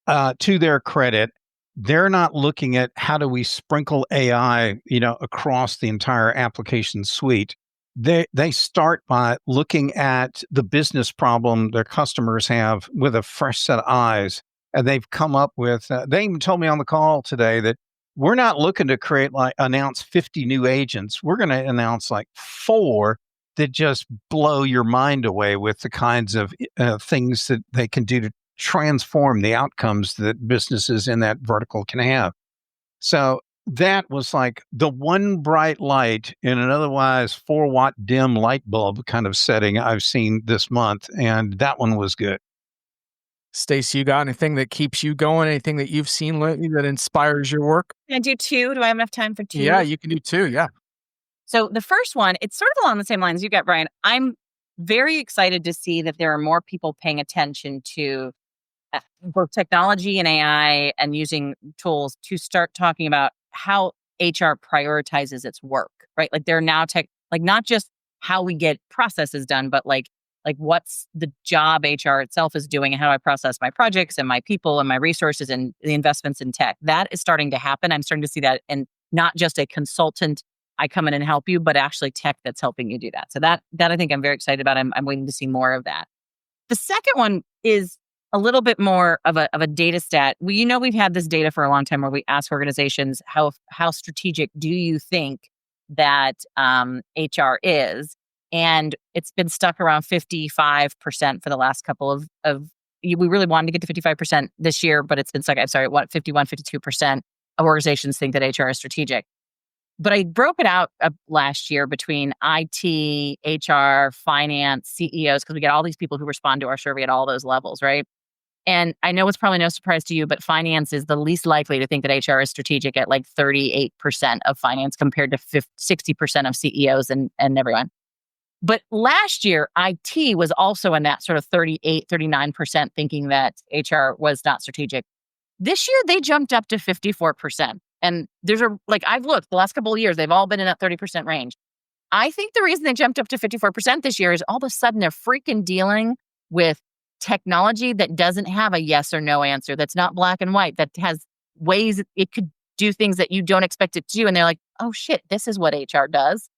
to their credit, they're not looking at how do we sprinkle AI, across the entire application suite. They start by looking at the business problem their customers have with a fresh set of eyes, and they've come up with. They even told me on the call today that we're not looking to announce 50 new agents. We're going to announce like 4 that just blow your mind away with the kinds of things that they can do to transform the outcomes that businesses in that vertical can have. So that was like the one bright light in an otherwise 4-watt dim light bulb kind of setting I've seen this month. And that one was good. Stacey, you got anything that keeps you going? Anything that you've seen lately that inspires your work? Can I do 2? Do I have enough time for 2? Yeah, you can do 2. Yeah. So the first one, it's sort of along the same lines you got, Brian. I'm very excited to see that there are more people paying attention to both technology and AI and using tools to start talking about how HR prioritizes its work, right? Like they're now not just how we get processes done, but like what's the job HR itself is doing and how do I process my projects and my people and my resources and the investments in tech. That is starting to happen. I'm starting to see that, and not just a consultant, I come in and help you, but actually tech that's helping you do that. So that I think I'm very excited about. I'm waiting to see more of that. The second one is a little bit more of a data stat. We've had this data for a long time where we ask organizations how strategic do you think that HR is, and it's been stuck around 55% for the last couple of. We really wanted to get to 55% this year, but it's been stuck. I'm sorry, 52% of organizations think that HR is strategic. But I broke it out last year between IT, HR, finance, CEOs, because we get all these people who respond to our survey at all those levels, right? And I know it's probably no surprise to you, but finance is the least likely to think that HR is strategic at like 38% of finance compared to 60% of CEOs and everyone. But last year, IT was also in that sort of 38, 39% thinking that HR was not strategic. This year, they jumped up to 54%. And I've looked the last couple of years, they've all been in that 30% range. I think the reason they jumped up to 54% this year is all of a sudden they're freaking dealing with technology that doesn't have a yes or no answer, that's not black and white, that has ways it could do things that you don't expect it to do. And they're like, oh shit, this is what HR does.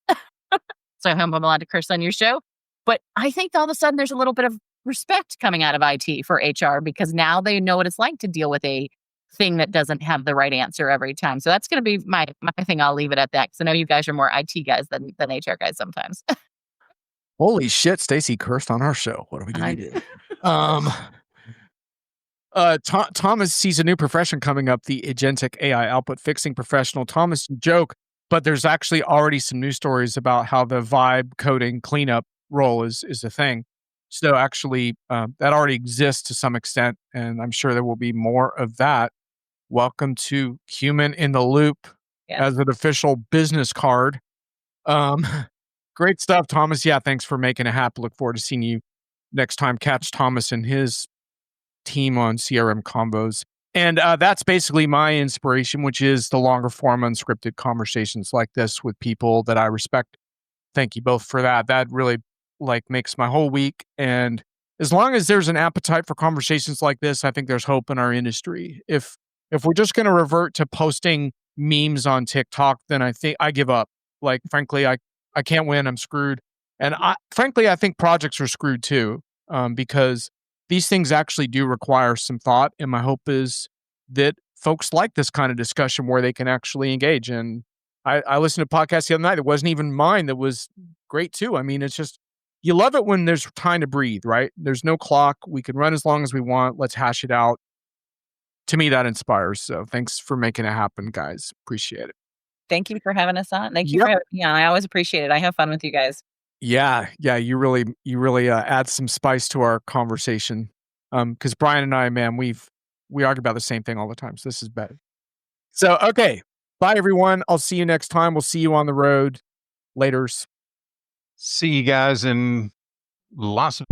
So I hope I'm allowed to curse on your show. But I think all of a sudden there's a little bit of respect coming out of IT for HR because now they know what it's like to deal with a thing that doesn't have the right answer every time. So that's going to be my thing. I'll leave it at that because I know you guys are more IT guys than HR guys sometimes. Holy shit, Stacey cursed on our show. What are we I doing? Thomas sees a new profession coming up, the agentic AI output fixing professional. Thomas, joke, but there's actually already some news stories about how the vibe coding cleanup role is a thing. So actually, that already exists to some extent, and I'm sure there will be more of that. Welcome to Human in the Loop as an official business card. Great stuff, Thomas. Yeah, thanks for making it happen. Look forward to seeing you next time. Catch Thomas and his team on CRM Combos. And that's basically my inspiration, which is the longer form unscripted conversations like this with people that I respect. Thank you both for that. That really makes my whole week. And as long as there's an appetite for conversations like this, I think there's hope in our industry. If we're just going to revert to posting memes on TikTok, then I think I give up. Like, frankly, I can't win. I'm screwed. And frankly, I think projects are screwed too, because these things actually do require some thought. And my hope is that folks like this kind of discussion where they can actually engage. And I listened to a podcast the other night that wasn't even mine that was great too. I mean, it's just, you love it when there's time to breathe, right? There's no clock. We can run as long as we want. Let's hash it out. To me, that inspires. So thanks for making it happen, guys. Appreciate it. Thank you for having us on. Thank you Yep. for having me on. I always appreciate it. I have fun with you guys. Yeah. You really add some spice to our conversation. Because Brian and I, man, we argue about the same thing all the time. So this is better. So, okay. Bye, everyone. I'll see you next time. We'll see you on the road. Laters. See you guys in lots of